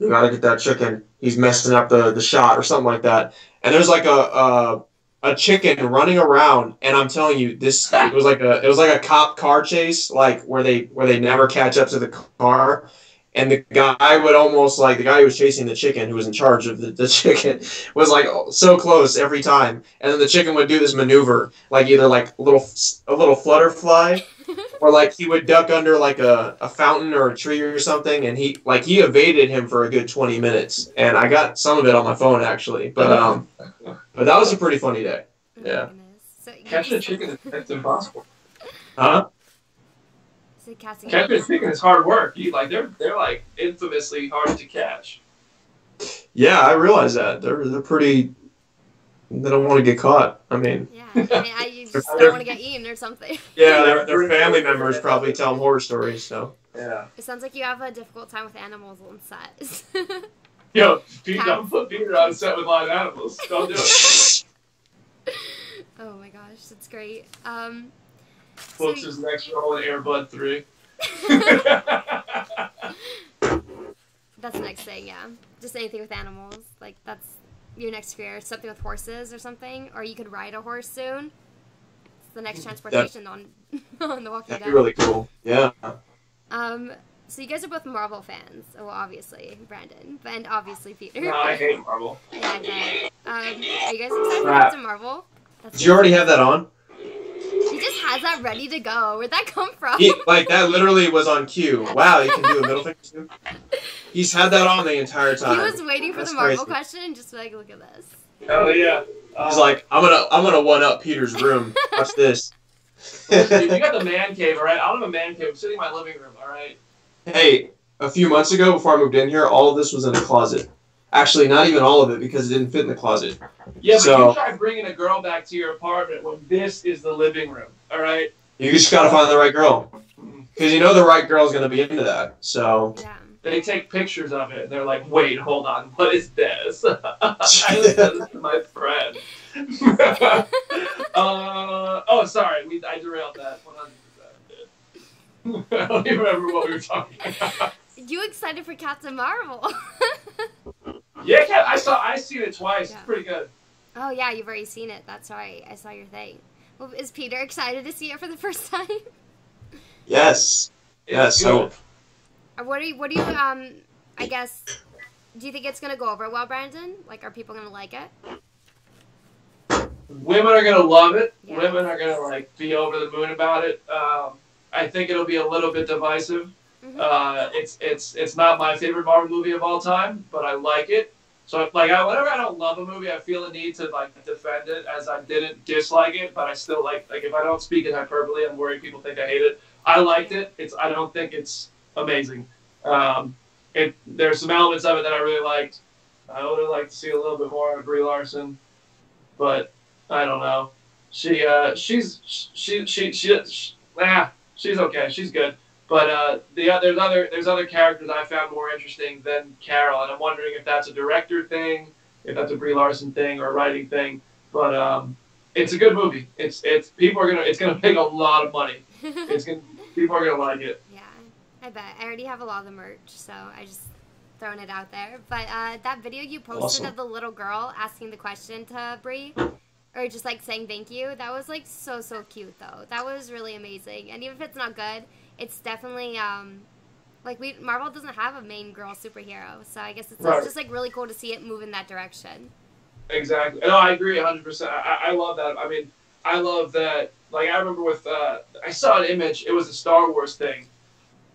you gotta get that chicken. He's messing up the shot or something like that. And there's like a chicken running around, and I'm telling you, it was like a cop car chase, like where they never catch up to the car. And the guy would almost like the guy who was chasing the chicken, who was in charge of the chicken, was like so close every time. And then the chicken would do this maneuver, like either like a little flutterfly, or like he would duck under like a fountain or a tree or something, and he evaded him for a good 20 minutes. And I got some of it on my phone actually, but that was a pretty funny day. Yeah. So catching a chicken is impossible. Huh? Catching a chicken is hard work. They're like infamously hard to catch. Yeah, I realize that. They're pretty. They don't want to get caught. Yeah, you just don't want to get eaten or something. Yeah, their family members probably tell them horror stories. So yeah. It sounds like you have a difficult time with animals on set. Yo, don't put Peter on set with live animals. Don't do it. Oh my gosh, that's great. Books his next role in Air Bud 3. That's the next thing, yeah. Just anything with animals. Like, that's your next career. Something with horses or something. Or you could ride a horse soon. It's the next transportation on The Walking Dead. That'd be really cool. Yeah. So you guys are both Marvel fans. Well, obviously, Brandon. And obviously, Peter. No, I hate Marvel. Yeah, okay. Are you guys excited for Captain Marvel? Did you already have that on? He just has that ready to go. Where'd that come from? That literally was on cue. Wow, you can do a middle finger too? He's had that on the entire time. He was waiting for the Marvel question and just like, look at this. Oh yeah. He's like, I'm gonna one up Peter's room. Watch this. Dude, you got the man cave, alright? I don't have a man cave. I'm sitting in my living room, alright? Hey, a few months ago, before I moved in here, all of this was in a closet. Actually, not even all of it, because it didn't fit in the closet. Yeah, but you try bringing a girl back to your apartment when this is the living room, all right? You just gotta find the right girl. Because you know the right girl's gonna be into that, so... Yeah. They take pictures of it, and they're like, wait, hold on, what is this? I just said this to my friend. Sorry, I derailed that 100%. I don't even remember what we were talking about. You excited for Captain Marvel? Yeah, I seen it twice. Yeah. It's pretty good. Oh yeah, you've already seen it. That's right. I saw your thing. Well, is Peter excited to see it for the first time? Yes. Yes. So, what do you I guess, do you think it's gonna go over well, Brandon? Like, are people gonna like it? Women are gonna love it. Yeah. Women are gonna be over the moon about it. I think it'll be a little bit divisive. Mm-hmm. It's not my favorite Marvel movie of all time, but I like it. So whenever I don't love a movie, I feel a need to defend it, as I didn't dislike it, but I still like if I don't speak in hyperbole, I'm worried people think I hate it. I liked it. I don't think it's amazing. There's some elements of it that I really liked. I would have liked to see a little bit more of Brie Larson, but I don't know. She's okay. She's good. But there's other characters I found more interesting than Carol, and I'm wondering if that's a director thing, if that's a Brie Larson thing or a writing thing. But it's a good movie. It's gonna make a lot of money. People are gonna like it. Yeah, I bet. I already have a lot of the merch, so I just throwing it out there. But that video you posted of the little girl asking the question to Brie, or just like saying thank you. That was like so cute though. That was really amazing. And even if it's not good, it's definitely like Marvel doesn't have a main girl superhero, so I guess it's just like really cool to see it move in that direction. Exactly. No, I agree 100%. I love that. I mean, I love that. Like I remember with I saw an image. It was a Star Wars thing,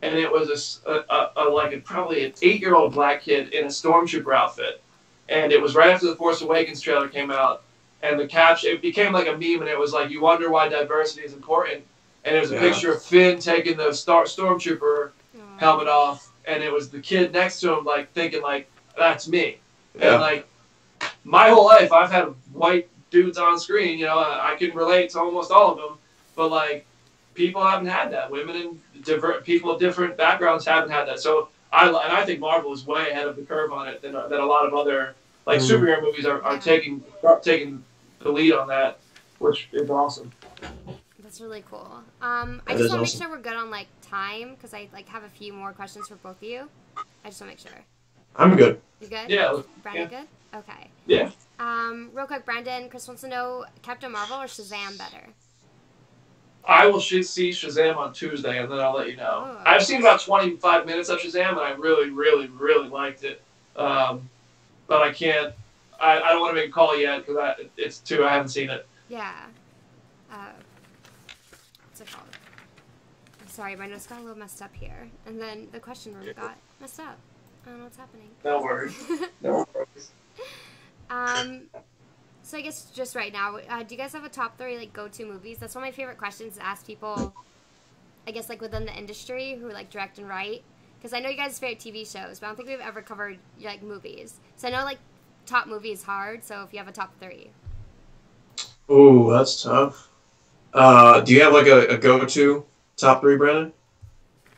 and it was probably an 8-year-old black kid in a stormtrooper outfit, and it was right after the Force Awakens trailer came out, and the caption, it became like a meme, and it was like, you wonder why diversity is important, and it was a picture of Finn taking the stormtrooper helmet off, and it was the kid next to him like thinking like, that's me, and like my whole life I've had white dudes on screen, you know, I can relate to almost all of them, but like people haven't had that. Women and people of different backgrounds haven't had that. So I think Marvel is way ahead of the curve on it than a lot of other like superhero movies are taking the lead on that, which is awesome. That's really cool. I just want to make sure we're good on like time because I like have a few more questions for both of you. I just want to make sure. I'm good. You good? Yeah. Brandon, good? Okay. Yeah. Real quick, Brandon, Chris wants to know Captain Marvel or Shazam better? I will see Shazam on Tuesday, and then I'll let you know. Oh. I've seen about 25 minutes of Shazam, and I really, really, really liked it. But I can't. I don't want to make a call yet because I haven't seen it. Yeah. What's it called? I'm sorry, my notes got a little messed up here, and then the question room got messed up. I don't know what's happening. No worries. No worries. So I guess just right now, do you guys have a top 3 like go-to movies? That's one of my favorite questions to ask people, I guess like within the industry who like direct and write. Because I know you guys' favorite TV shows, but I don't think we've ever covered like movies. So I know like top movie is hard, so if you have a top 3. Ooh, that's tough. Do you have like a go-to top 3, Brandon?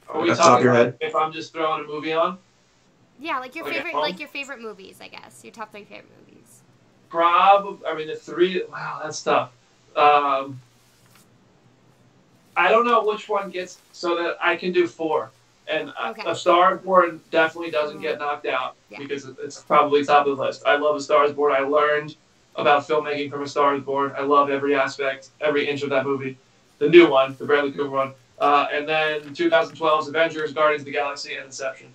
Are we talking top of your head? If I'm just throwing a movie on? Yeah, like your favorite movies, I guess. Your top 3 favorite movies. Probably, I mean, the 3. Wow, that's tough. I don't know which one gets so that I can do 4. And A Star is Born definitely doesn't get knocked out because it's probably top of the list. I love A Star is Born. I learned about filmmaking from A Star is Born. I love every aspect, every inch of that movie. The new one, the Bradley Cooper one. And then 2012's Avengers, Guardians of the Galaxy, and Inception.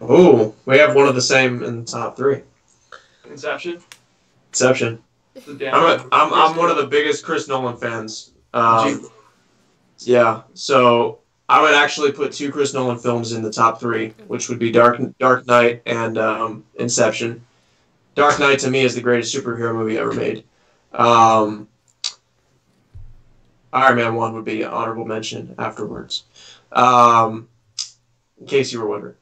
Oh, we have one of the same in the top 3. Inception. I'm one of the biggest Chris Nolan fans. Yeah, so I would actually put 2 Chris Nolan films in the top 3, which would be Dark Knight and Inception. Dark Knight to me is the greatest superhero movie ever made. Iron Man 1 would be an honorable mention afterwards. In case you were wondering.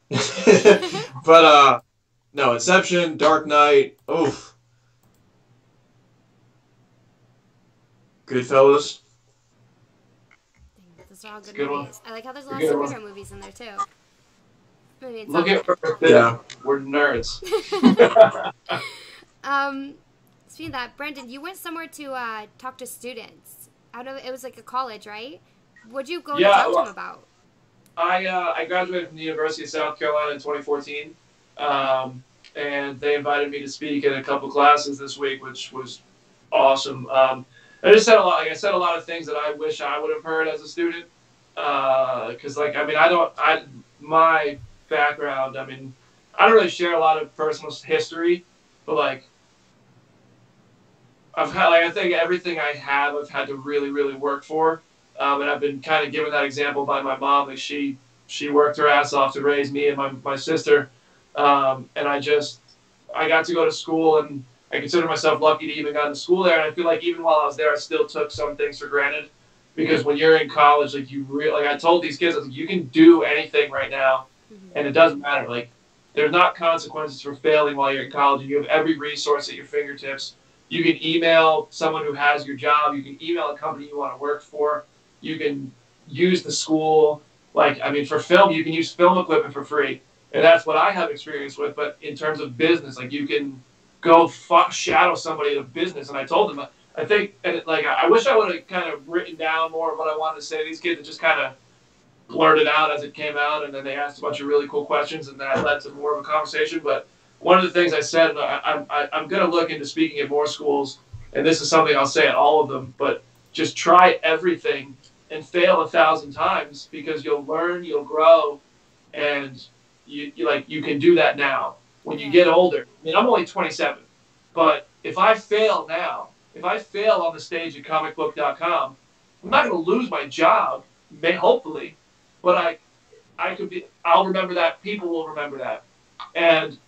But no, Inception, Dark Knight, oof. Goodfellas. Those are all good movies. I like how there's a lot of superhero movies in there too. Look at we're nerds. Speaking of that, Brandon, you went somewhere to talk to students. It was like a college, right? What'd you go to talk to them about? I graduated from the University of South Carolina in 2014, and they invited me to speak at a couple classes this week, which was awesome. I just said a lot. Like I said a lot of things that I wish I would have heard as a student, because my background. I mean, I don't really share a lot of personal history, but like I think everything I have, I've had to really, really work for. And I've been kind of given that example by my mom. Like she worked her ass off to raise me and my sister. And I got to go to school, and I consider myself lucky to even got into school there. And I feel like even while I was there, I still took some things for granted. Because when you're in college, like I told these kids, I was like, you can do anything right now, and it doesn't matter. Like there's not consequences for failing while you're in college. And you have every resource at your fingertips. You can email someone who has your job. You can email a company you want to work for. You can use the school, for film, you can use film equipment for free. And that's what I have experience with. But in terms of business, like you can go shadow somebody at a business. And I told them, I think, I wish I would have kind of written down more of what I wanted to say to these kids and just kind of blurted out as it came out. And then they asked a bunch of really cool questions, and that led to more of a conversation. But one of the things I said, I'm going to look into speaking at more schools and this is something I'll say at all of them, but just try everything and fail 1,000 times, because you'll learn, you'll grow, and you can do that now. When you get older, I mean, I'm only 27, but if I fail now, if I fail on the stage at comicbook.com, I'm not going to lose my job, hopefully, but I'll remember that. People will remember that. And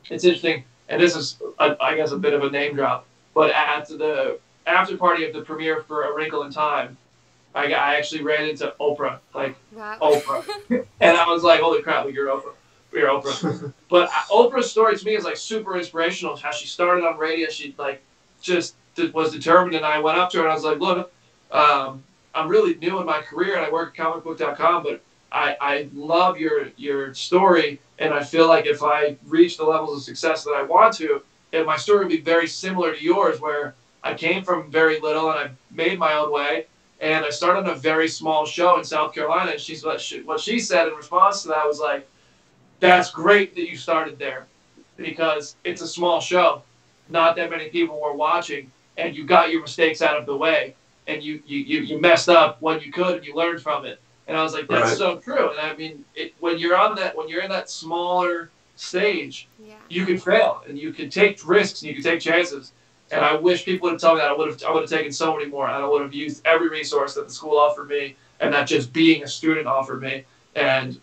it's interesting, and this is, I guess, a bit of a name drop, but at the after party of the premiere for A Wrinkle in Time, I actually ran into Oprah, Oprah. And I was like, holy crap, you're Oprah. You're Oprah. But Oprah's story to me is super inspirational. How she started on radio, she just was determined, and I went up to her and I was like, look, I'm really new in my career and I work at comicbook.com, but I love your story, and I feel like if I reach the levels of success that I want to, and my story would be very similar to yours, where I came from very little and I made my own way, and I started on a very small show in South Carolina, and what she said in response to that was like, that's great that you started there, because it's a small show. Not that many people were watching, and you got your mistakes out of the way, and you messed up when you could, and you learned from it. And I was like, that's so true. And I mean, when you're in that smaller stage, you can fail, and you can take risks, and you can take chances. And I wish people would have told me that. I would have taken so many more, and I would have used every resource that the school offered me, and that just being a student offered me. And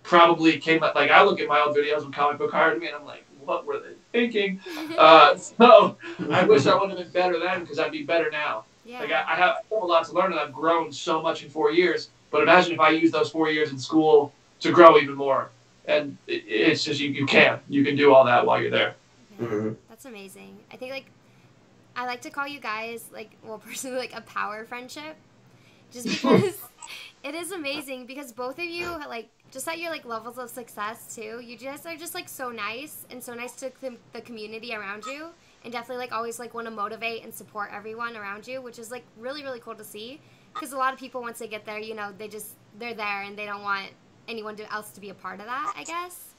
probably I look at my old videos when Comic Book hired me, and I'm like, what were they thinking? So I wish I would have been better then, because I'd be better now. Yeah. I have a lot to learn, and I've grown so much in 4 years. But imagine if I used those 4 years in school to grow even more. And it's just, you can do all that while you're there. Yeah, that's amazing. I think I like to call you guys personally a power friendship, just because it is amazing, because both of you just at your levels of success too, you just are just so nice, and so nice to the community around you, and definitely always want to motivate and support everyone around you, which is really, really cool to see, because a lot of people, once they get there, they're there and they don't want anyone else to be a part of that, I guess.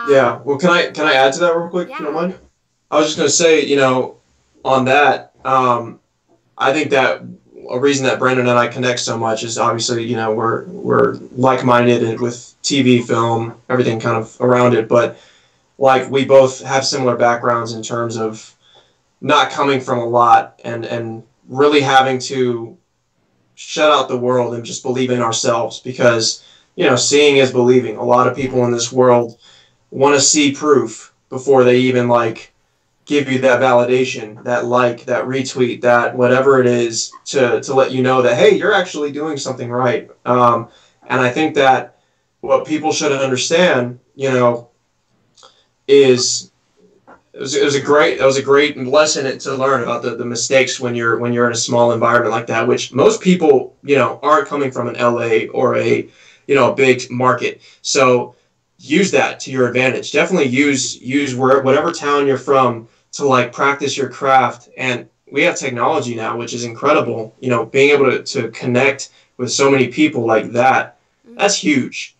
Yeah. Well, can I add to that real quick? Yeah. If you don't mind? I was just gonna say, on that, I think that a reason that Brandon and I connect so much is obviously, we're like-minded with TV, film, everything kind of around it, but we both have similar backgrounds in terms of not coming from a lot, and really having to shut out the world and just believe in ourselves, because seeing is believing. A lot of people in this world want to see proof before they even give you that validation, that that retweet, that whatever it is, to let you know that, hey, you're actually doing something right. And I think that what people should understand, is it was a great lesson to learn about the mistakes when you're in a small environment like that, which most people aren't coming from an LA or a big market. So use that to your advantage. Definitely use whatever town you're from to practice your craft. And we have technology now, which is incredible. Being able to connect with so many people like that, that's huge.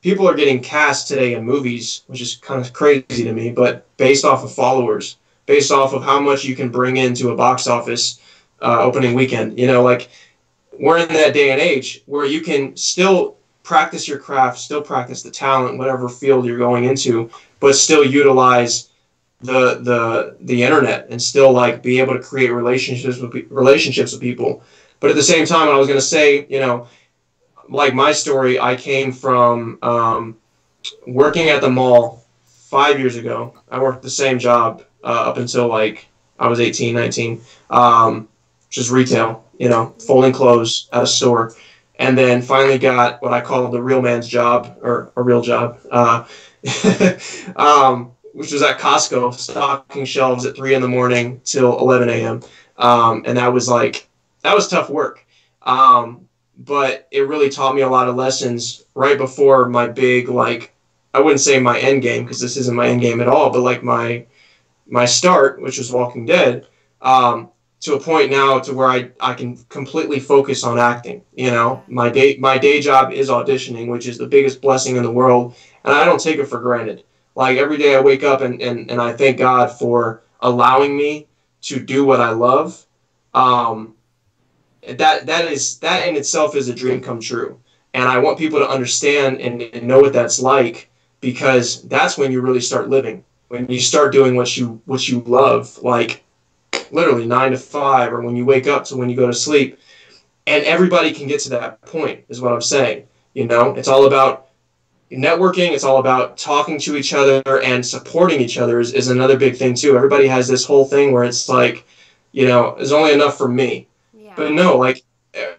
People are getting cast today in movies, which is kind of crazy to me, but based off of followers, based off of how much you can bring into a box office opening weekend. We're in that day and age where you can still practice your craft, still practice the talent, whatever field you're going into, but still utilize the internet, and still be able to create relationships with people. But at the same time, I was going to say, my story, I came from working at the mall 5 years ago. I worked the same job up until I was 18, 19, just retail, folding clothes at a store. And then finally got what I call the real man's job, or a real job, which was at Costco, stocking shelves at 3 a.m. till 11 a.m. And that was tough work. But it really taught me a lot of lessons right before my big, I wouldn't say my end game, because this isn't my end game at all, but my start, which was Walking Dead, to a point now to where I can completely focus on acting. My day job is auditioning, which is the biggest blessing in the world, and I don't take it for granted. Every day I wake up and I thank God for allowing me to do what I love, that in itself is a dream come true. And I want people to understand and know what that's like, because that's when you really start living. When you start doing what you love, like literally 9 to 5, or when you wake up to when you go to sleep. And everybody can get to that point, is what I'm saying. You know, it's all about networking. It's all about talking to each other, and supporting each other is another big thing too. Everybody has this whole thing where it's like, you know, there's only enough for me. Yeah. But no, like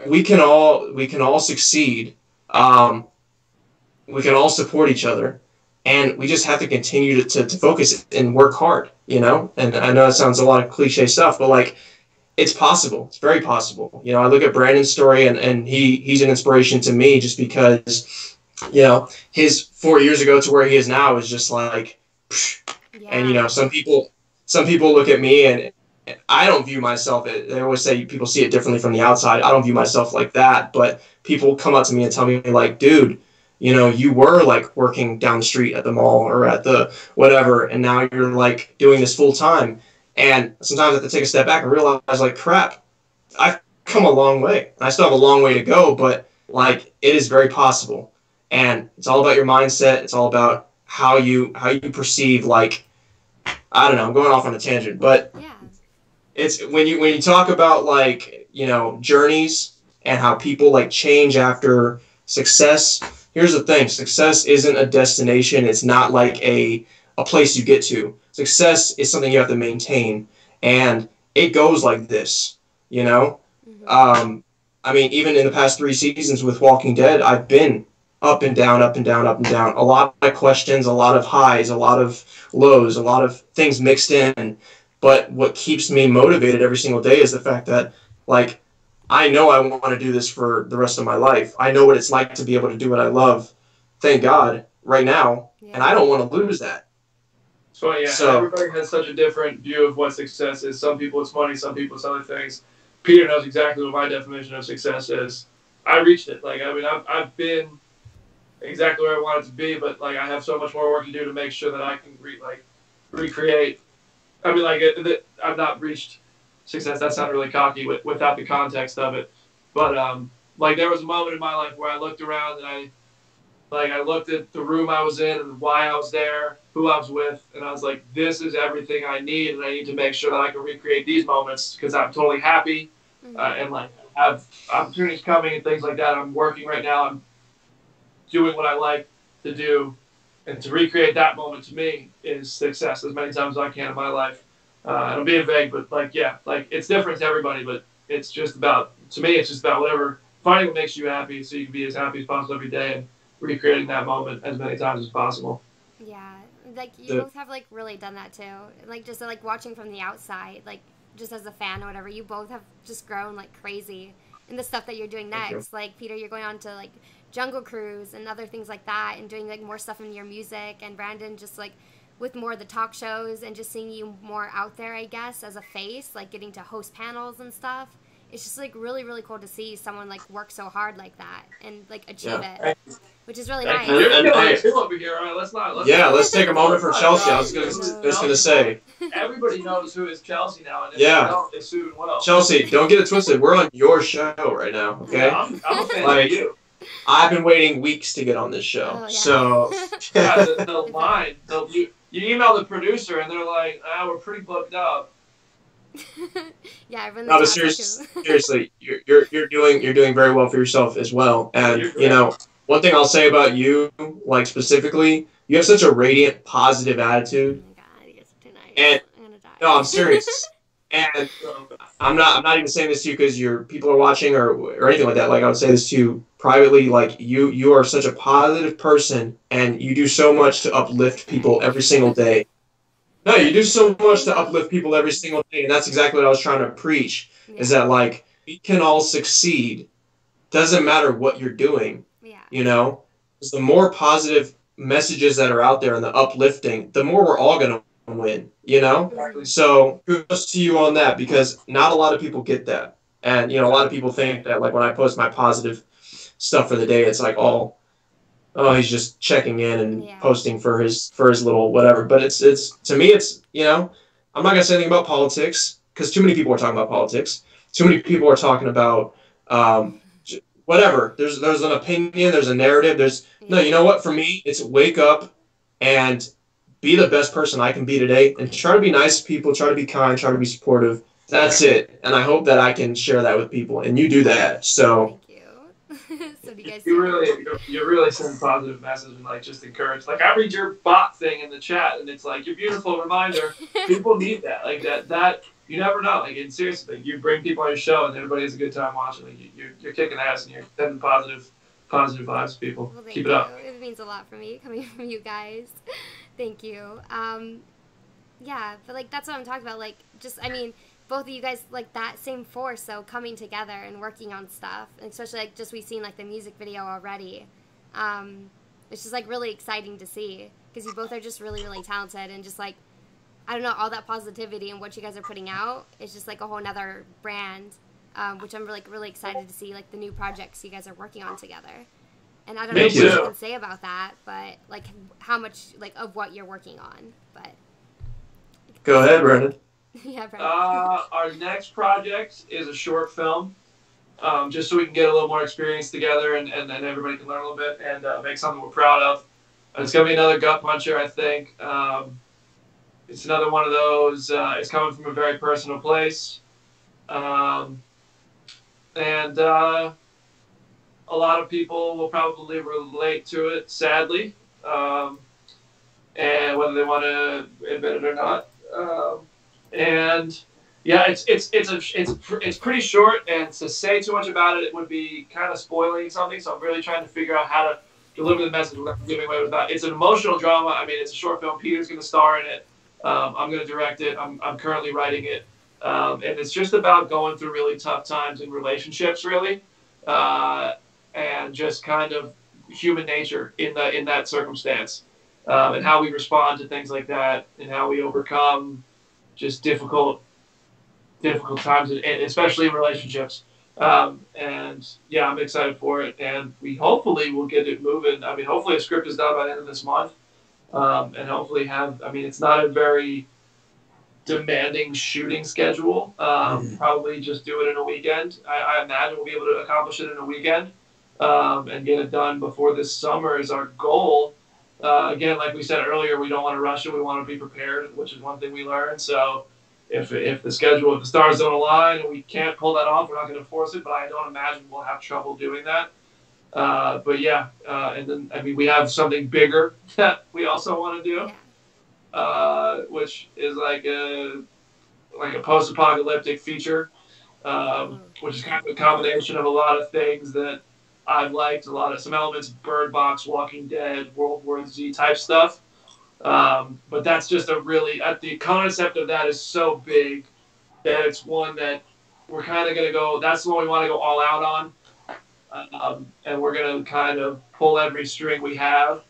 we can all succeed. We can all support each other, and we just have to continue to focus and work hard, you know? And I know it sounds a lot of cliche stuff, but like, it's possible. It's very possible. You know, I look at Brandon's story, and he's an inspiration to me, just because, you know, his 4 years ago to where he is now is just like, yeah. And, you know, some people look at me, and I don't view myself, they always say people see it differently from the outside. I don't view myself like that, but people come up to me and tell me like, dude, you know, you were like working down the street at the mall or at the whatever, and now you're like doing this full time. And sometimes I have to take a step back and realize, like, crap, I've come a long way. I still have a long way to go, but like, it is very possible. And it's all about your mindset. It's all about how you perceive, like, I don't know, I'm going off on a tangent, but yeah. It's when you talk about, like, you know, journeys and how people like change after success. Here's the thing: success isn't a destination. It's not like a place you get to. Success is something you have to maintain, and it goes like this, you know. Mm-hmm. I mean, even in the past 3 seasons with Walking Dead, I've been up and down, up and down, up and down. A lot of questions, a lot of highs, a lot of lows, a lot of things mixed in. But what keeps me motivated every single day is the fact that, like, I know I want to do this for the rest of my life. I know what it's like to be able to do what I love, thank God, right now, and I don't want to lose that. So everybody has such a different view of what success is. Some people it's money, some people it's other things. Peter knows exactly what my definition of success is. I reached it. Like, I mean, I've been exactly where I wanted to be, but like, I have so much more work to do to make sure that I can recreate. I mean, like, I've not reached success. That sounded really cocky without the context of it. But like, there was a moment in my life where I looked around and I looked at the room I was in and why I was there, who I was with, and I was like, this is everything I need, and I need to make sure that I can recreate these moments because I'm totally happy and like have opportunities coming and things like that. I'm working right now. I'm doing what I like to do. And to recreate that moment to me is success as many times as I can in my life. And I'm being vague, but like, yeah, like, it's different to everybody, but it's just about, to me, it's just about whatever, finding what makes you happy so you can be as happy as possible every day and recreating that moment as many times as possible. Yeah, like, you both have like really done that too. Like, just like watching from the outside, like, just as a fan or whatever, you both have just grown like crazy in the stuff that you're doing next. Like, Peter, you're going on to like Jungle Cruise and other things like that, and doing like more stuff in your music, and Brandon just like with more of the talk shows and just seeing you more out there, I guess, as a face, like getting to host panels and stuff. It's just like really, really cool to see someone like work so hard like that and like achieve it, which is really nice. Over here. All right, let's take a moment for Chelsea. I was gonna say. Everybody knows who is Chelsea now, and if yeah, they don't, it's soon well. Chelsea, don't get it twisted. We're on your show right now, okay? I'm a fan like, of you. I've been waiting weeks to get on this show, so the line. You email the producer, and they're like, we're pretty booked up. Yeah, no, but seriously, you're doing very well for yourself as well. And you know, one thing I'll say about you, like specifically, you have such a radiant, positive attitude. Oh my God, it's too nice. And I'm gonna die. no, I'm serious. And I'm not even saying this to you because people are watching or anything like that. Like, I would say this to you privately. Like, you are such a positive person, and you do so much to uplift people every single day. No, you do so much to uplift people every single day, and that's exactly what I was trying to preach, is that, like, we can all succeed. Doesn't matter what you're doing, you know? Because the more positive messages that are out there and the uplifting, the more we're all going to win, you know? Exactly. So, kudos to you on that, because not a lot of people get that. And, you know, a lot of people think that, like, when I post my positive stuff for the day, it's like, oh, he's just checking in and posting for his little whatever. But it's to me, it's, you know, I'm not gonna say anything about politics because too many people are talking about politics. Too many people are talking about whatever. There's an opinion. There's a narrative. No. You know what? For me, it's wake up and be the best person I can be today, and try to be nice to people. Try to be kind. Try to be supportive. That's it. And I hope that I can share that with people, and you do that. So. So do you guys you really send positive message and like just encourage. Like I read your bot thing in the chat and it's like your beautiful reminder. People need that. Like that you never know. Like in seriously, you bring people on your show and everybody has a good time watching. Like you're kicking ass and you're sending positive vibes to people. Well, Keep it up. It means a lot for me coming from you guys. Thank you. Yeah, but like that's what I'm talking about. Like just both of you guys, like, that same force, so coming together and working on stuff, and especially, like, just we've seen, like, the music video already. It's just, like, really exciting to see, because you both are just really, really talented, and just, like, I don't know, all that positivity and what you guys are putting out is just, like, a whole nother brand, which I'm, like, really excited to see, like, the new projects you guys are working on together. And I don't know what you can say about that, but, like, how much, like, of what you're working on, but... Go ahead, Brandon. Yeah, our next project is a short film, just so we can get a little more experience together and everybody can learn a little bit and make something we're proud of. It's going to be another gut puncher, I think. It's another one of those. It's coming from a very personal place. And a lot of people will probably relate to it, sadly, and whether they want to admit it or not. And yeah, it's pretty short, and to say too much about it would be kind of spoiling something. So I'm really trying to figure out how to deliver the message without giving away with that. It's an emotional drama. I mean, it's a short film. Peter's going to star in it. I'm going to direct it. I'm currently writing it, and it's just about going through really tough times in relationships, really, and just kind of human nature in that circumstance, and how we respond to things like that, and how we overcome just difficult times, especially in relationships. And yeah, I'm excited for it, and we hopefully will get it moving. I mean, hopefully a script is done by the end of this month, and hopefully it's not a very demanding shooting schedule. Probably just do it in a weekend. I imagine we'll be able to accomplish it in a weekend, and get it done before this summer is our goal. Again, like we said earlier, we don't want to rush it. We want to be prepared, which is one thing we learned. So if the stars don't align and we can't pull that off, we're not going to force it. But I don't imagine we'll have trouble doing that. But yeah, and then we have something bigger that we also want to do, which is like a post-apocalyptic feature, which is kind of a combination of a lot of things that I've liked, some elements of Bird Box, Walking Dead, World War Z type stuff. But that's just the concept of that is so big that it's one that we're kind of going to go, that's the one we want to go all out on. And we're going to kind of pull every string we have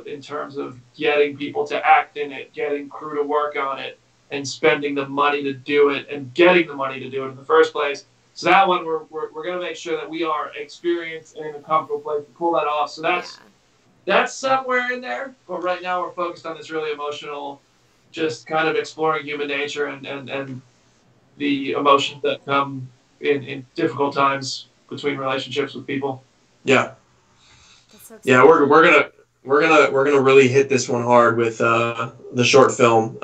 in terms of getting people to act in it, getting crew to work on it, and spending the money to do it, and getting the money to do it in the first place. So that one, we're going to make sure that we are experienced and in a comfortable place to pull that off. So that's somewhere in there. But right now we're focused on this really emotional, just kind of exploring human nature and the emotions that come in difficult times between relationships with people. Yeah. So yeah, we're gonna really hit this one hard with the short film.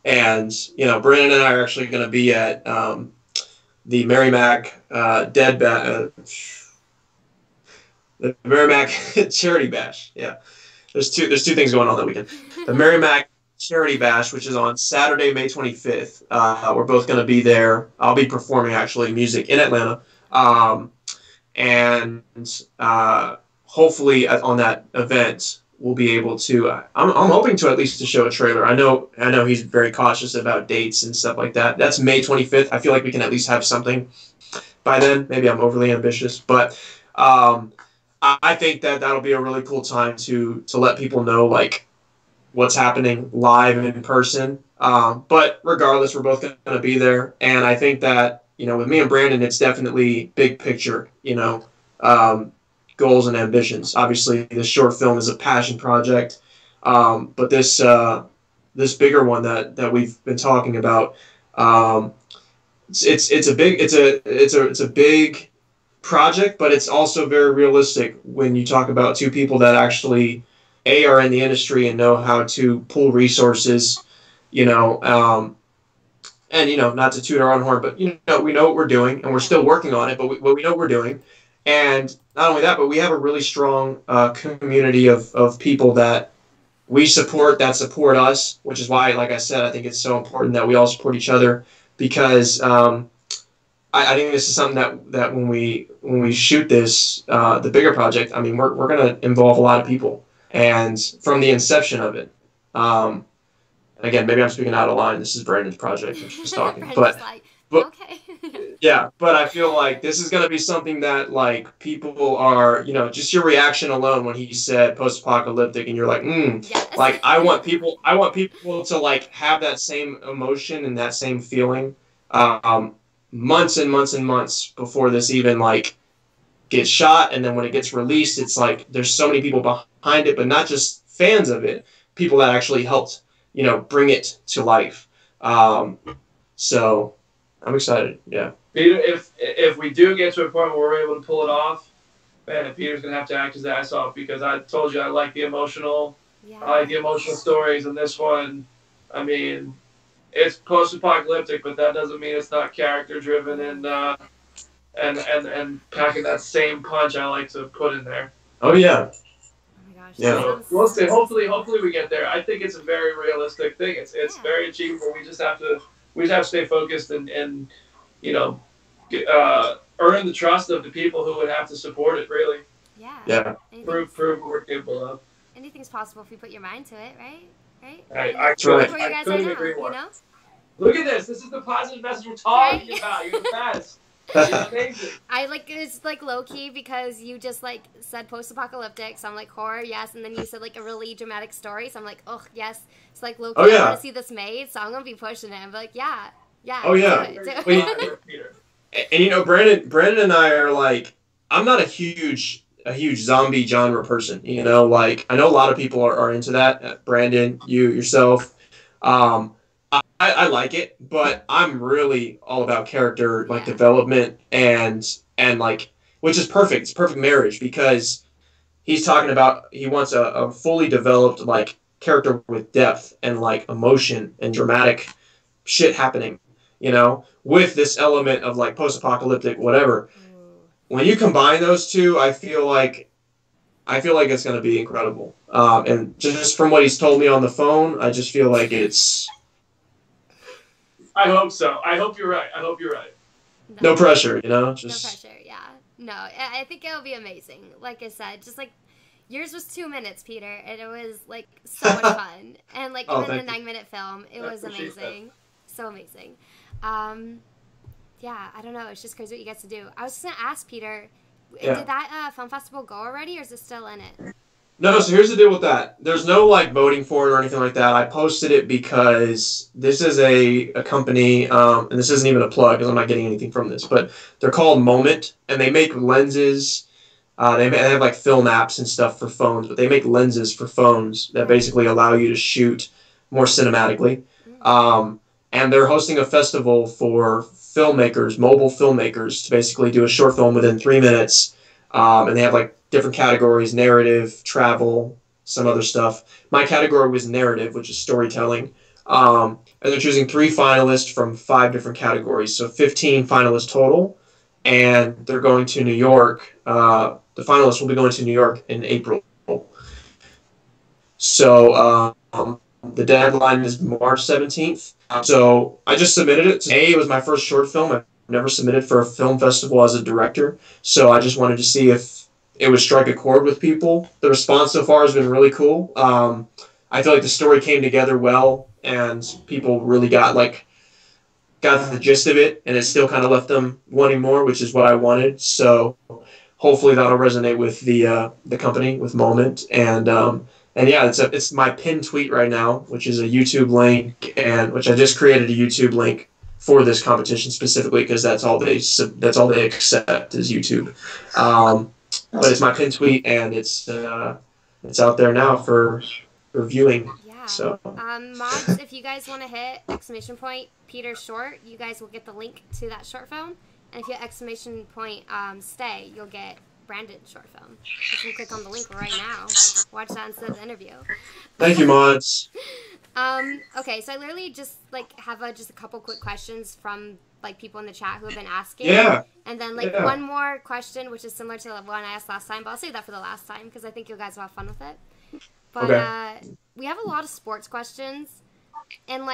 And Brandon and I are actually gonna be at the Merrimack the Merrimack Charity Bash. Yeah, there's two things going on that weekend. The Merrimack Charity Bash, which is on Saturday, May 25th. We're both going to be there. I'll be performing actually music in Atlanta, and hopefully on that event we'll be able to. I'm hoping to at least to show a trailer. I know he's very cautious about dates and stuff like that. That's May 25th. I feel like we can at least have something by then. Maybe I'm overly ambitious, but I think that'll be a really cool time to let people know like what's happening live and in person. But regardless, we're both going to be there, and I think that with me and Brandon, it's definitely big picture. Goals and ambitions. Obviously, this short film is a passion project, but this this bigger one that we've been talking about. It's a big project, but it's also very realistic when you talk about two people that actually are in the industry and know how to pull resources, and not to toot our own horn, but we know what we're doing, and we're still working on it, but we know what we're doing. And not only that, but we have a really strong community of people that we support, that support us, which is why, like I said, I think it's so important that we all support each other, because I think this is something that when we shoot this, the bigger project, I mean, we're going to involve a lot of people, and from the inception of it. Again, maybe I'm speaking out of line. This is Brandon's project. I'm just talking, but okay. Yeah, but I feel like this is going to be something that, like, people are, just your reaction alone when he said post-apocalyptic, and you're like, Yes. like, I want people to, like, have that same emotion and that same feeling, months and months and months before this even, like, gets shot, and then when it gets released, it's like, there's so many people behind it, but not just fans of it, people that actually helped, bring it to life. So I'm excited, yeah. Peter, if we do get to a point where we're able to pull it off, man, Peter's gonna have to act his ass off, because I told you I like the emotional, stories, and this one, I mean, it's post-apocalyptic, but that doesn't mean it's not character-driven and packing that same punch I like to put in there. Oh yeah. Oh my gosh. Yeah. So we'll see. Hopefully we get there. I think it's a very realistic thing. It's very achievable. We just have to stay focused and earn the trust of the people who would have to support it, really. Yeah. Prove what we're capable of. Anything's possible if you put your mind to it, right? I couldn't agree more. Look at this. This is the positive message we're talking about. You're the best. It's amazing. It's like low key because you just like said post-apocalyptic, so I'm like horror, yes, and then you said like a really dramatic story, so I'm like, oh yes, it's like low key. I want to see this made, so I'm gonna be pushing it. I'm like, yeah. Oh yeah. And Brandon and I are like, I'm not a huge zombie genre person. Like, I know a lot of people are into that. Brandon, you yourself. I like it, but I'm really all about character, like, development and like, which is perfect. It's perfect marriage, because he's talking about, he wants a fully developed, like, character with depth and, like, emotion and dramatic shit happening, with this element of, like, post-apocalyptic whatever. When you combine those two, I feel like it's going to be incredible. And just from what he's told me on the phone, I just feel like it's... I hope so. I hope you're right. No pressure, Just... No pressure, yeah. No, I think it'll be amazing. Like I said, just like, yours was 2 minutes, Peter, and it was, like, so much fun. And, like, even in the 9-minute film, it was amazing. So amazing. Yeah, I don't know. It's just crazy what you get to do. I was just going to ask, Peter, did that film festival go already, or is it still in it? No, so here's the deal with that. There's no, like, voting for it or anything like that. I posted it because this is a company, and this isn't even a plug because I'm not getting anything from this, but they're called Moment, and they make lenses. They have, like, film apps and stuff for phones, but they make lenses for phones that basically allow you to shoot more cinematically. And they're hosting a festival for filmmakers, mobile filmmakers, to basically do a short film within 3 minutes. And they have, like, different categories: narrative, travel, some other stuff. My category was narrative, which is storytelling. And they're choosing 3 finalists from 5 different categories, so 15 finalists total. And they're going to New York. The finalists will be going to New York in April. So the deadline is March 17th. So I just submitted it. It was my first short film. I've never submitted for a film festival as a director, so I just wanted to see if it would strike a chord with people. The response so far has been really cool. I feel like the story came together well, and people really got the gist of it, and it still kind of left them wanting more, which is what I wanted. So hopefully that'll resonate with the company, with Moment, and yeah, it's my pinned tweet right now, which is a YouTube link, and which I just created a YouTube link for this competition specifically because that's all they accept is YouTube. But it's my pinned tweet, and it's out there now for viewing. Yeah, So. Mods, if you guys want to hit ! Peter Short, you guys will get the link to that short film. And if you hit ! Stay, you'll get Brandon's short film. You can click on the link right now. Watch that instead of the interview. Thank you, mods. Okay, so I literally just have just a couple quick questions from people in the chat who have been asking. Yeah. And then one more question, which is similar to the one I asked last time, but I'll save that for the last time because I think you guys will have fun with it. But we have a lot of sports questions, and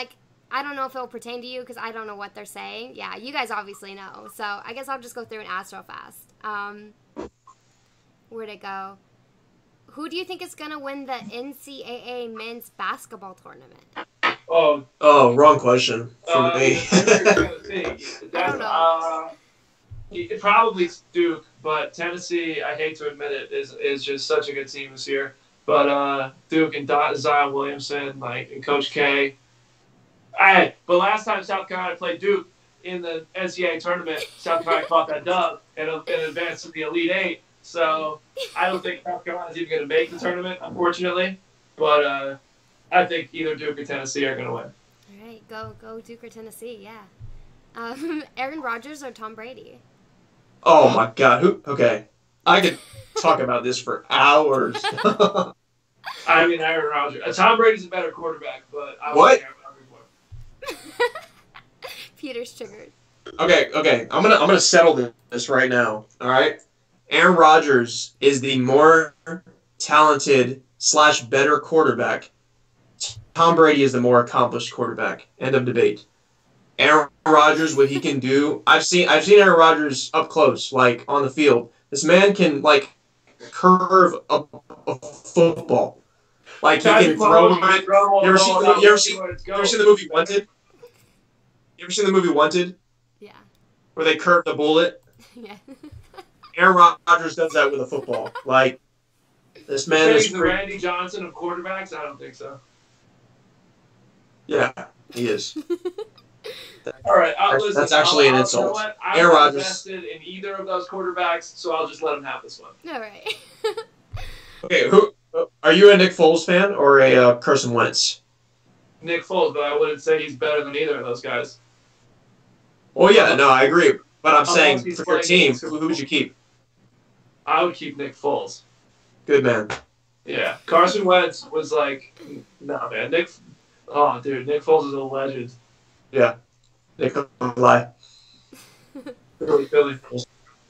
I don't know if it'll pertain to you because I don't know what they're saying. Yeah, you guys obviously know, so I guess I'll just go through and ask real fast. Where'd it go? Who do you think is gonna win the NCAA men's basketball tournament? Oh, wrong question for me. I don't know. Probably Duke, but Tennessee, I hate to admit it, is just such a good team this year. But Duke and Zion Williamson, and Coach K. But last time South Carolina played Duke in the NCAA tournament, South Carolina caught that dub and advanced to the Elite Eight. So I don't think South Carolina's even going to make the tournament, unfortunately. But I think either Duke or Tennessee are going to win. All right, go Duke or Tennessee, yeah. Aaron Rodgers or Tom Brady? Oh my God! Okay, I could talk about this for hours. I mean, Aaron Rodgers. Tom Brady's a better quarterback, but I what? Aaron Rodgers more. Peter's triggered. Okay. I'm gonna settle this right now. All right. Aaron Rodgers is the more talented / better quarterback. Tom Brady is the more accomplished quarterback. End of debate. Aaron Rodgers, what he can do. I've seen Aaron Rodgers up close, on the field. This man can curve a football. He can throw it. You ever seen the movie Wanted? You ever seen the movie Wanted? Yeah. Where they curve the bullet? Yeah. Aaron Rodgers does that with a football. This man is the Randy Johnson of quarterbacks? I don't think so. Yeah, he is. All right, that's actually an insult. You know what? I'm Aaron not Rodgers invested in either of those quarterbacks, so I'll just let him have this one. All right. Okay, who are you, a Nick Foles fan or a Carson Wentz? Nick Foles, but I wouldn't say he's better than either of those guys. Well, yeah, no, I agree. But I'm saying for your team, who would you keep? I would keep Nick Foles. Good man. Yeah, Carson Wentz was nah, man. Nick Foles is a legend. Yeah, Nick don't lie. Philly.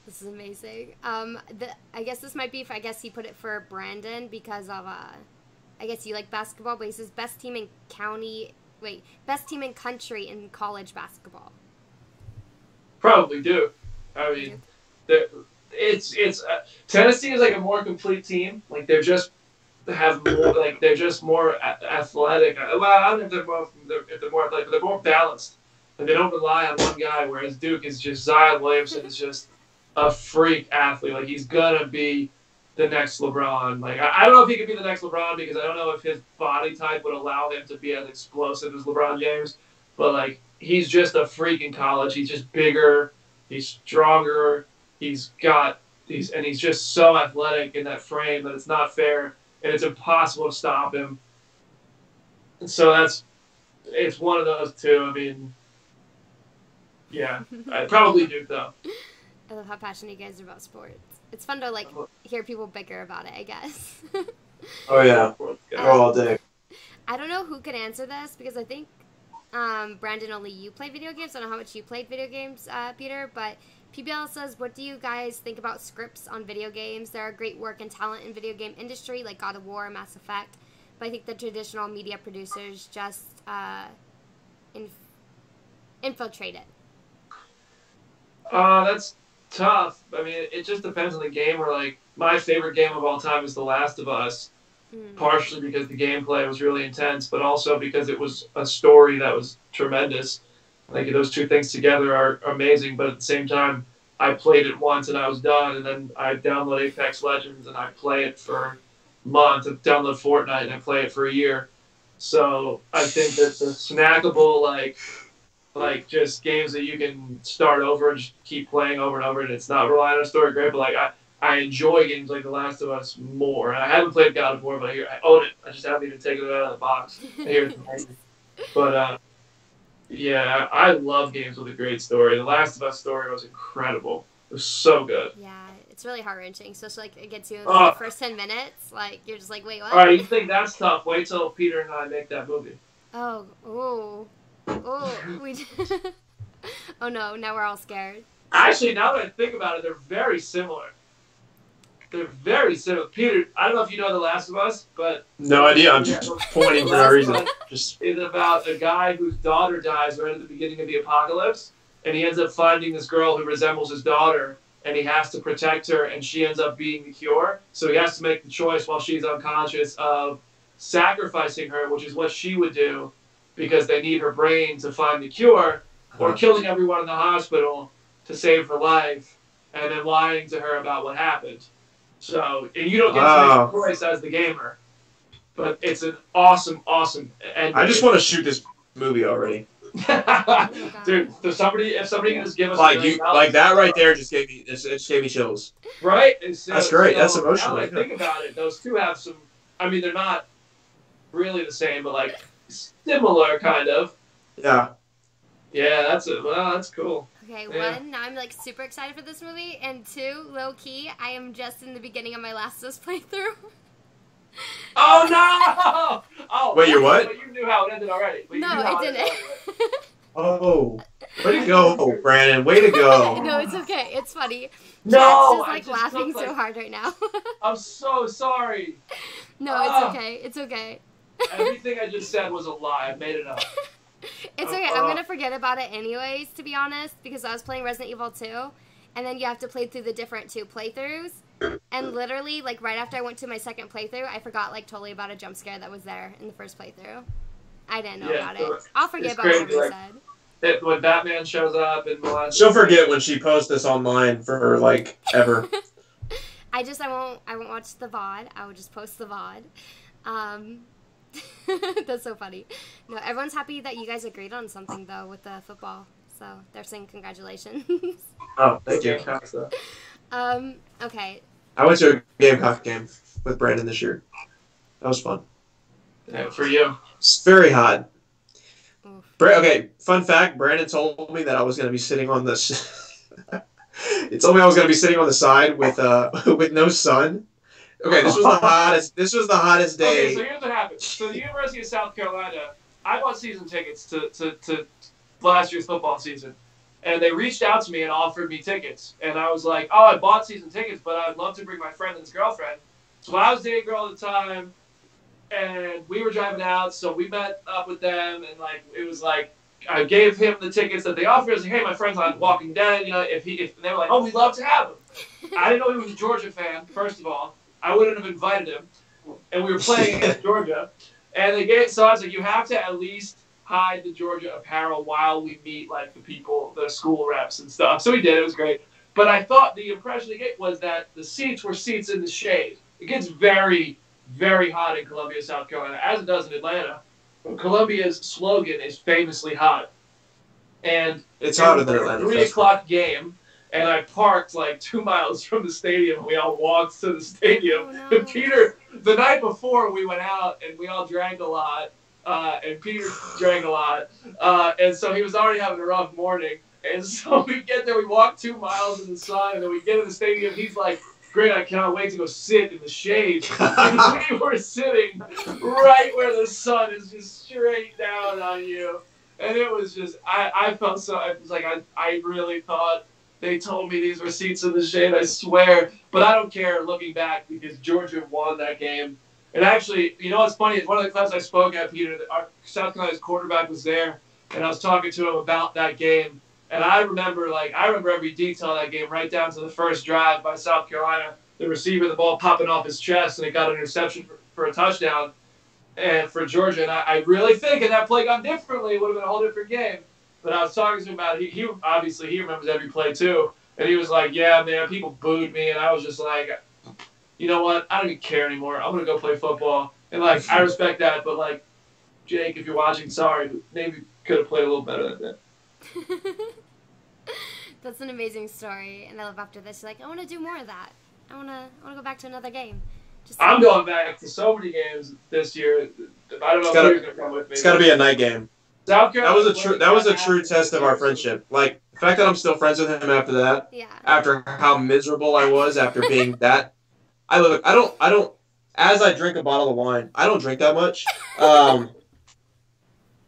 This is amazing. I guess this might be he put it for Brandon because of I guess you like basketball, but he says best team in country in college basketball. Probably do. I mean, it's Tennessee is a more complete team. They're just they're just more athletic. Well, I don't know if they're more athletic, but they're more balanced. They don't rely on one guy. Whereas Duke is just Zion Williamson is just a freak athlete. He's gonna be the next LeBron. I don't know if he could be the next LeBron because I don't know if his body type would allow him to be as explosive as LeBron James. But he's just a freak in college. He's just bigger. He's stronger. He's just so athletic in that frame that it's not fair and it's impossible to stop him. And so it's one of those two. I mean, yeah, I'd probably Duke though. I love how passionate you guys are about sports. It's fun to hear people bicker about it, I guess. Oh yeah, all day. I don't know who could answer this because I think Brandon, only you play video games. I don't know how much you played video games, Peter, but PBL says, what do you guys think about scripts on video games? There are great work and talent in video game industry like God of War, Mass Effect, but I think the traditional media producers just infiltrate it. That's tough. I mean, it just depends on the game. My favorite game of all time is The Last of Us, partially because the gameplay was really intense, but also because it was a story that was tremendous. Those two things together are amazing, but at the same time, I played it once and I was done, and then I download Apex Legends and I play it for a month, and download Fortnite and I play it for a year. So I think that the snackable, just games that you can start over and just keep playing over and over, and it's not relying on a story, great, but I enjoy games like The Last of Us more. And I haven't played God of War, but I own it. I just haven't even taken it out of the box. I hear it's amazing. But yeah, I love games with a great story. The Last of Us story was incredible. It was so good. Yeah, it's really heart-wrenching. Especially, like, it gets you in the first 10 minutes. Like, you're just like, wait, what? All right, you think that's tough. Wait till Peter and I make that movie. Oh, we oh no, now we're all scared. Actually, now that I think about it, they're very similar. They're very similar. Peter, I don't know if you know The Last of Us, but... No idea, I'm just pointing for no reason. It's about a guy whose daughter dies right at the beginning of the apocalypse, and he ends up finding this girl who resembles his daughter, and he has to protect her, and she ends up being the cure. So he has to make the choice while she's unconscious of sacrificing her, which is what she would do, because they need her brain to find the cure, or killing everyone in the hospital to save her life, and then lying to her about what happened. So, and you don't get to make a choice as the gamer. But it's an awesome ending. I just want to shoot this movie already. Dude, if somebody can just give us like that right there just gave me chills. Right? That's great. That's emotional. Now that I think about it, those two have some. I mean, they're not really the same, but like similar kind of. Yeah. Yeah, that's it. Well, that's cool. Okay, one, now I'm like super excited for this movie, and two, low key, I am just in the beginning of my Last of Us playthrough. Oh no! Oh, wait, you're what? But you knew how it ended already. No, I didn't. Oh, way to go, Brandon! Way to go! No, it's okay. It's funny. No, Chad's just laughing so hard right now. I'm so sorry. No, it's okay. It's okay. Everything I just said was a lie. I made it up. It's okay. I'm gonna forget about it anyways, to be honest, because I was playing Resident Evil 2, and then you have to play through the different 2 playthroughs. And literally, like, right after I went to my second playthrough, I forgot, like, totally about a jump scare that was there in the first playthrough. I didn't know about it. I'll forget about what you said. When Batman shows up in the last... She'll forget when she posts this online for her, like, ever. I won't watch the VOD. I will just post the VOD. That's so funny. No, everyone's happy that you guys agreed on something, though, with the football. So they're saying congratulations. Oh, thank you. Okay. I went to a Gamecock game with Brandon this year. That was fun. Yeah, for you. It's very hot. Okay, fun fact, Brandon told me that I was going to be sitting on this... He told me I was going to be sitting on the side with with no sun. Okay, this was the hottest day. Okay, so here's what happened. So the University of South Carolina, I bought season tickets to last year's football season. And they reached out to me and offered me tickets. And I was like, oh, I bought season tickets, but I'd love to bring my friend and his girlfriend. So I was dating a girl at the time, and we were driving out, so we met up with them, and like it was like I gave him the tickets that they offered. I was like, hey, my friend's on Walking Dead, you know, if they were like, oh, we'd love to have him. I didn't know he was a Georgia fan, first of all. I wouldn't have invited him. And we were playing against Georgia. And so I was like, you have to at least hide the Georgia apparel while we meet, like, the people, the school reps and stuff. So we did. It was great. But I thought the impression they gave was that the seats were seats in the shade. It gets very, very hot in Columbia, South Carolina, as it does in Atlanta. Columbia's slogan is famously hot. And it's hotter than Atlanta. 3 o'clock game, and I parked like 2 miles from the stadium, and we all walked to the stadium. Oh, no. And Peter, the night before, we went out, and we all drank a lot. And Peter drank a lot, and so he was already having a rough morning. And so we get there, we walk 2 miles in the sun, and then we get in the stadium. He's like, "Great, I cannot wait to go sit in the shade." And we were sitting right where the sun is just straight down on you, and it was just, I felt so. I was like, I really thought they told me these were seats in the shade. I swear, but I don't care looking back because Georgia won that game. And actually, you know what's funny is one of the clubs I spoke at, Peter, our South Carolina's quarterback was there, and I was talking to him about that game. And I remember every detail of that game, right down to the first drive by South Carolina, the receiver, the ball popping off his chest, and it got an interception for a touchdown, and for Georgia. And I really think, if that play gone differently, it would have been a whole different game. But I was talking to him about it. He obviously he remembers every play too, and he was like, "Yeah, man, people booed me," and I was just like, you know what? I don't even care anymore. I'm going to go play football. And, like, I respect that. But, like, Jake, if you're watching, sorry. Maybe could have played a little better than that. That's an amazing story. And I love after this, you're like, I want to do more of that. I wanna go back to another game. I'm going back to so many games this year. I don't know if you're gonna come with me. It's got to be a night game. South Carolina that was a true test of our friendship. Like the fact that I'm still friends with him after that. Yeah. After how miserable I was after being that. I don't. As I drink a bottle of wine, I don't drink that much.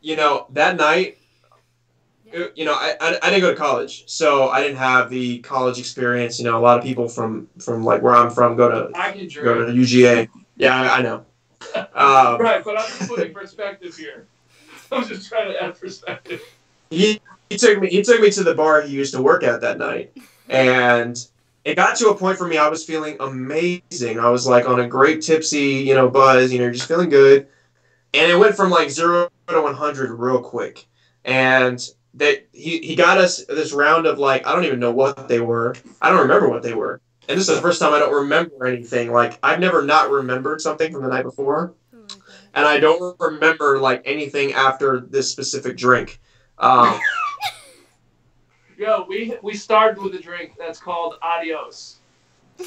You know, that night. You know, I didn't go to college, so I didn't have the college experience. You know, a lot of people from like where I'm from go to UGA. Yeah, I know. Right, but I'm just putting perspective here. I'm just trying to add perspective. He took me to the bar he used to work at that night, and it got to a point for me. I was feeling amazing. I was like on a great tipsy, buzz. You're just feeling good, and it went from like 0 to 100 real quick, and. That he got us this round of like, I don't even know what they were. I don't remember what they were. And this is the first time I don't remember anything. Like, I've never not remembered something from the night before. And I don't remember like anything after this specific drink. Yo, we started with a drink that's called Adios.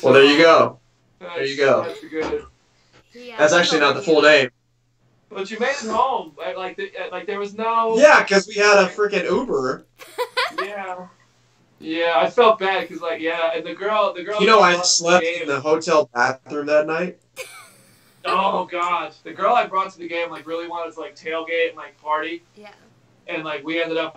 Well, there you go. There you go. That's good. Yeah, that's actually not the full name. But you made it home. Like there was no... Yeah, because we had a freaking Uber. Yeah, I felt bad because, and the girl... I slept in the hotel bathroom that night? Oh, God. The girl I brought to the game, really wanted to, tailgate and, party. Yeah. And, we ended up,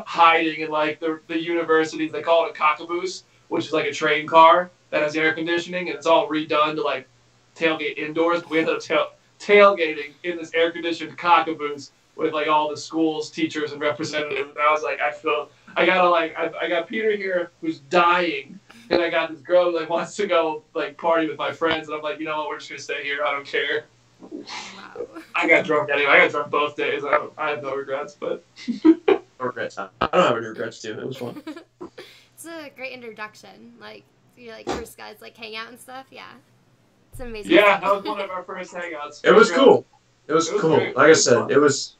hiding in, the universities. They call it a cockaboose, which is, a train car that has air conditioning, and it's all redone to, tailgate indoors. But we ended up tailgating in this air-conditioned cockaboose with all the schools, teachers, and representatives. And I was like, I got Peter here who's dying, and I got this girl who wants to go party with my friends, and I'm like, you know what, we're just gonna stay here. I don't care. Wow. I got drunk anyway. I got drunk both days. I have no regrets, but no regrets. I don't have any regrets too. It was fun. It's a great introduction. You're first guys hang out and stuff. Yeah. It's amazing. Yeah, that was one of our first hangouts. It was cool. It was cool. Great. Like I said, it was.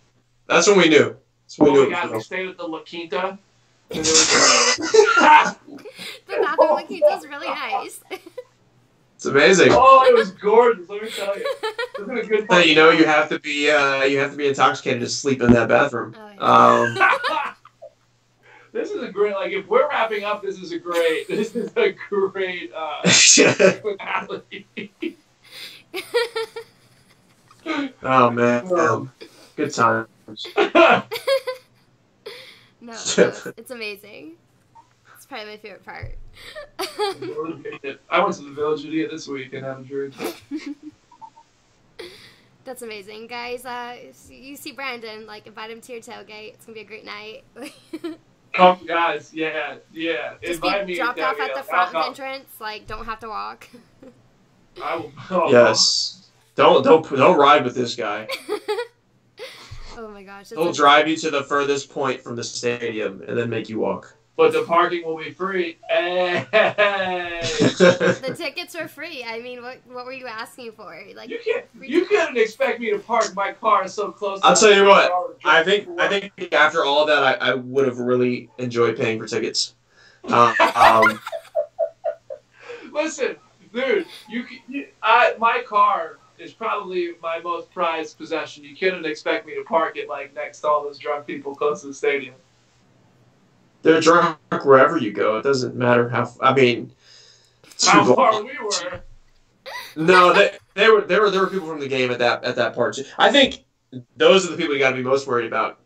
That's when we knew. We stayed at the La Quinta. And the bathroom La Quinta is really nice. It's amazing. Oh, it was gorgeous. Let me tell you. It was a good time. You have to be intoxicated to sleep in that bathroom. Oh, yeah. This is a great, if we're wrapping up, this is a great finale. Oh, man. Good times. No, it's amazing. It's probably my favorite part. I went to the Village Idiot this week and had a drink. That's amazing. Guys, you see Brandon, invite him to your tailgate. It's going to be a great night. Come, guys, yeah. Just invite me dropped off at the front entrance. Don't have to walk. I will. Oh, yes. Don't ride with this guy. Oh my gosh. He'll drive you to the furthest point from the stadium and then make you walk. But the parking will be free. Hey. The tickets are free. I mean, what were you asking for? You couldn't expect me to park my car so close. I'll tell you what. I think after all of that, I would have really enjoyed paying for tickets. Listen, dude, my car is probably my most prized possession. You couldn't expect me to park it next to all those drunk people close to the stadium. They're drunk wherever you go. It doesn't matter how. I mean, how far we were. No, there were people from the game at that part. I think those are the people you got to be most worried about.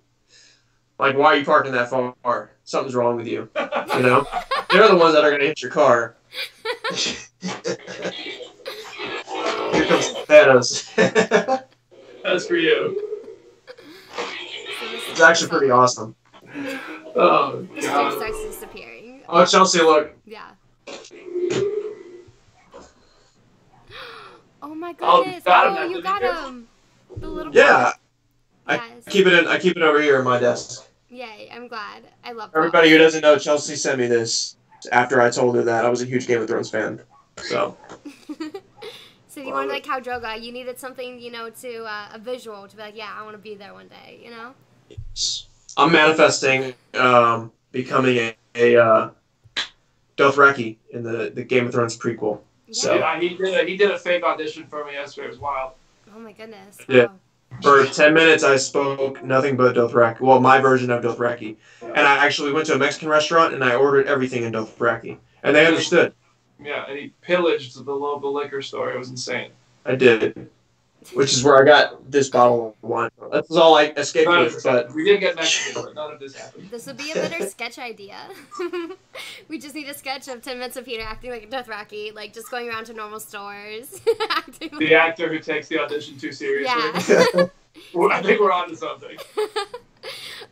Why are you parking that far? Something's wrong with you. They're the ones that are going to hit your car. Here comes Thanos. That's for you. It's actually pretty awesome. Oh, God. Starts disappearing. Oh, Chelsea, look. Yeah. Oh my goodness! Oh, you got him. The little. Yeah. Yes. I keep it over here on my desk. Yay! I'm glad. I love. Everybody who doesn't know, Chelsea sent me this after I told her that I was a huge Game of Thrones fan. So. So you wanted Cowdroga, you needed something, to a visual to be yeah, I want to be there one day, Yes. I'm manifesting becoming a Dothraki in the Game of Thrones prequel. So yeah, he did a fake audition for me yesterday. It was wild. Oh my goodness. Yeah. Wow. For 10 minutes, I spoke nothing but Dothraki. Well, my version of Dothraki. And I actually went to a Mexican restaurant and I ordered everything in Dothraki. And they understood. Yeah, and he pillaged the local liquor store. It was insane. I did. Which is where I got this bottle of wine. That's all I escaped with. But we did get Mexican, but none of this happened. This would be a better sketch idea. We just need a sketch of 10 minutes of Peter acting like a Dothraki, like just going around to normal stores. Acting the actor who takes the audition too seriously. Yeah. I think we're on to something.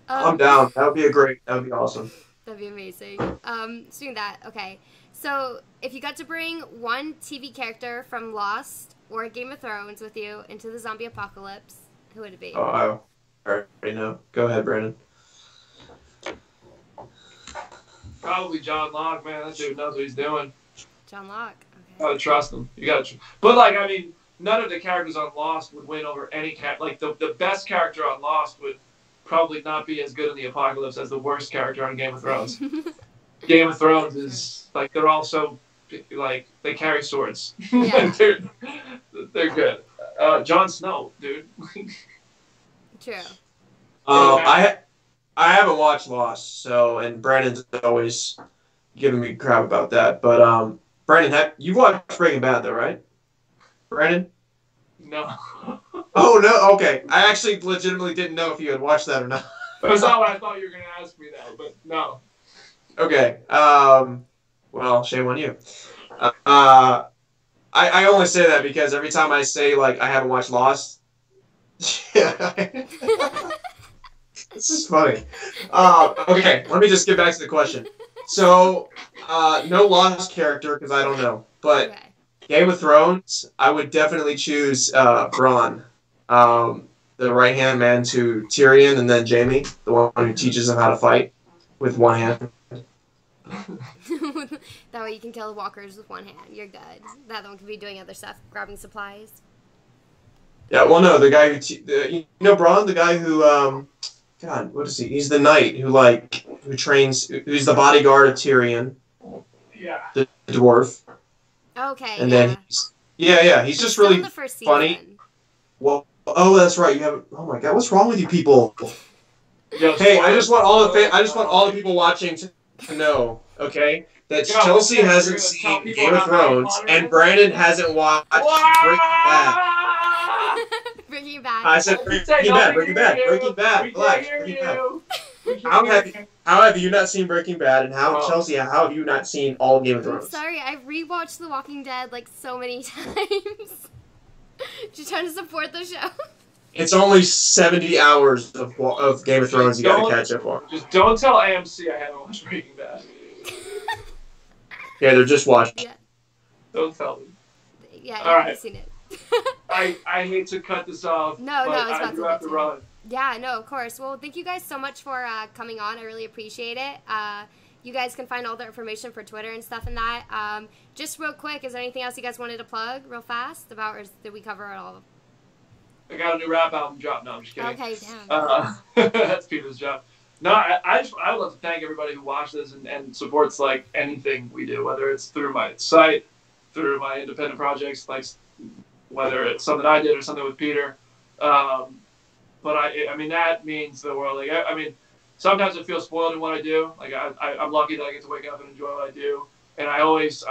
I'm down. That would be awesome. That'd be amazing. Doing that, okay. So, if you got to bring one TV character from Lost or Game of Thrones with you into the zombie apocalypse, who would it be? Oh, I already know. Go ahead, Brandon. Probably John Locke, man. That dude knows what he's doing. John Locke. Okay. Gotta trust him. You gotta. But like, I mean, none of the characters on Lost would win over any Like the best character on Lost would probably not be as good in the apocalypse as the worst character on Game of Thrones. Game of Thrones is like they're all so like they carry swords. Yeah. they're good. Jon Snow, dude. True. I haven't watched Lost, so and Brandon's always giving me crap about that. But Brandon, you've watched Breaking Bad though, right? Brandon? No. Oh no. Okay, I actually legitimately didn't know if you had watched that or not. That's not what I thought you were gonna ask me though, but no. Okay. Well, shame on you. I only say that because every time I say like I haven't watched Lost, this is funny. Okay, let me just get back to the question. So, no Lost character because I don't know, but Okay. Game of Thrones, I would definitely choose Bronn, the right-hand man to Tyrion, and then Jaime, the one who teaches him how to fight with one hand. That way you can kill the walkers with one hand. You're good. The other one could be doing other stuff, grabbing supplies. Yeah, well, no, the guy who you know Bronn, the guy who God, what is he? He's the knight who trains, who's the bodyguard of Tyrion. Yeah. The dwarf. Okay. And yeah. then he's just really the first funny. season. Well, oh, that's right. You have. Oh my God, what's wrong with you people? Yo, Hey, I just want all the people watching to know, okay, that Chelsea hasn't seen Game of Thrones and Brandon hasn't watched Breaking Bad. Breaking Bad. I said Breaking Bad. Relax, Breaking Bad. How have you not seen Breaking Bad, and how have you not seen all Game of Thrones? I'm sorry, I've rewatched The Walking Dead like so many times. Just trying to support the show. It's only 70 hours of Game of Thrones you gotta catch up on. Just don't tell AMC I haven't watched Breaking Bad. Yeah, they're just watching. Yeah. Don't tell them. Yeah, All right. I've seen it. I hate to cut this off. No, but I was I about do to have to run. Yeah, no, of course. Well, thank you guys so much for coming on. I really appreciate it. You guys can find all the information for Twitter and stuff in that. Just real quick, is there anything else you guys wanted to plug real fast about, or did we cover it all? I got a new rap album drop. No, I'm just kidding. Okay, damn. That's Peter's job. No, I would love to thank everybody who watched this and supports like anything we do, whether it's through my site, through my independent projects, like whether it's something I did or something with Peter. But I mean that means the world. Like I mean, sometimes I feel spoiled in what I do. Like I'm lucky that I get to wake up and enjoy what I do, and I always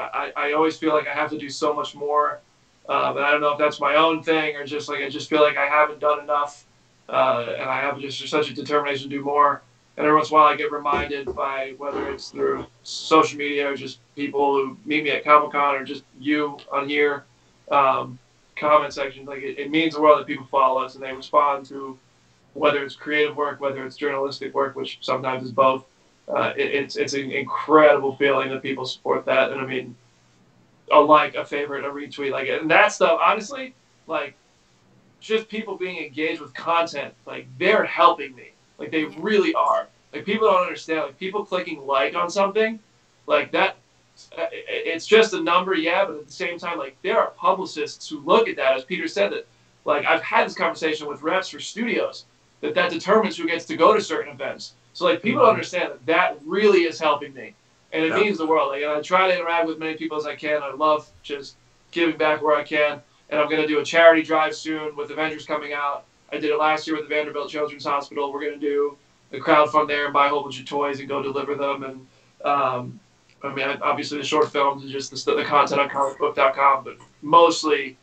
feel like I have to do so much more. But I don't know if that's my own thing or just like I just feel like I haven't done enough, and I have just such a determination to do more. And every once in a while I get reminded by whether it's through social media or just people who meet me at Comic-Con or just you on here, comment section. Like it means the world that people follow us and they respond to whether it's creative work, whether it's journalistic work, which sometimes is both. It's an incredible feeling that people support that. And I mean, a like, a favorite, a retweet, like, and that stuff, honestly, like, just people being engaged with content, like, they're helping me. Like, they really are. Like, people don't understand. Like, people clicking like on something, like, that, it's just a number, yeah, but at the same time, like, there are publicists who look at that, as Peter said, that, like, I've had this conversation with reps for studios, that determines who gets to go to certain events. So, like, people don't understand that really is helping me. and it means the world. Like, I try to interact with many people as I can. I love just giving back where I can, and I'm going to do a charity drive soon with Avengers coming out. I did it last year with the Vanderbilt Children's Hospital. We're going to do the crowdfund there and buy a whole bunch of toys and go deliver them. And I mean, obviously the short films and just the content on comicbook.com, but mostly,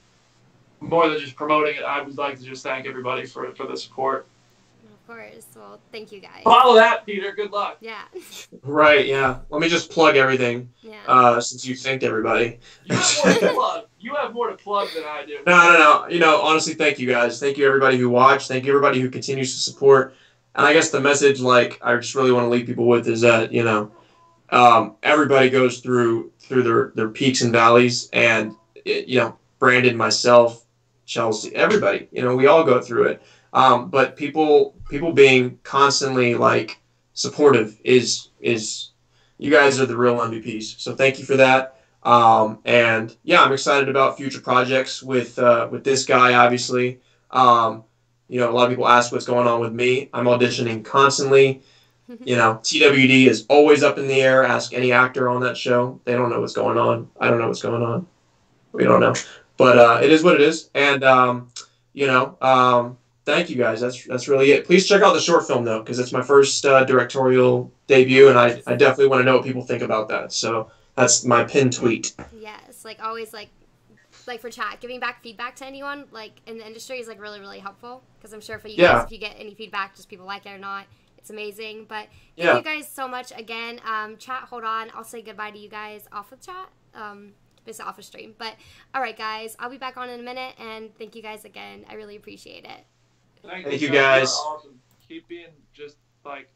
more than just promoting it, I would like to just thank everybody for the support. Of course. Well, thank you guys. Follow that, Peter. Good luck. Yeah. Right, yeah. Let me just plug everything, since you thanked everybody. You have more to plug. You have more to plug than I do. No. You know, honestly, thank you guys. Thank you, everybody who watched. Thank you, everybody who continues to support. And I guess the message, like, I just really want to leave people with is that, you know, everybody goes through their peaks and valleys. And, you know, Brandon, myself, Chelsea, everybody, you know, we all go through it. But people being constantly, like, supportive is you guys are the real MVPs. So thank you for that. And yeah, I'm excited about future projects with this guy, obviously. You know, a lot of people ask what's going on with me. I'm auditioning constantly. You know, TWD is always up in the air. Ask any actor on that show. They don't know what's going on. I don't know what's going on. We don't know. But it is what it is. And, you know, thank you guys. That's really it. Please check out the short film, though, because it's my first directorial debut, and I definitely want to know what people think about that. So that's my pinned tweet. Yes, like always, like for chat, giving back feedback to anyone like in the industry is like really, really helpful, because I'm sure for you guys, if you get any feedback, just people like it or not, it's amazing. But thank you guys so much again. Chat, hold on. I'll say goodbye to you guys off of chat. It's off of stream. But all right, guys, I'll be back on in a minute, and thank you guys again. I really appreciate it. Thank you guys. Awesome. Keep being just like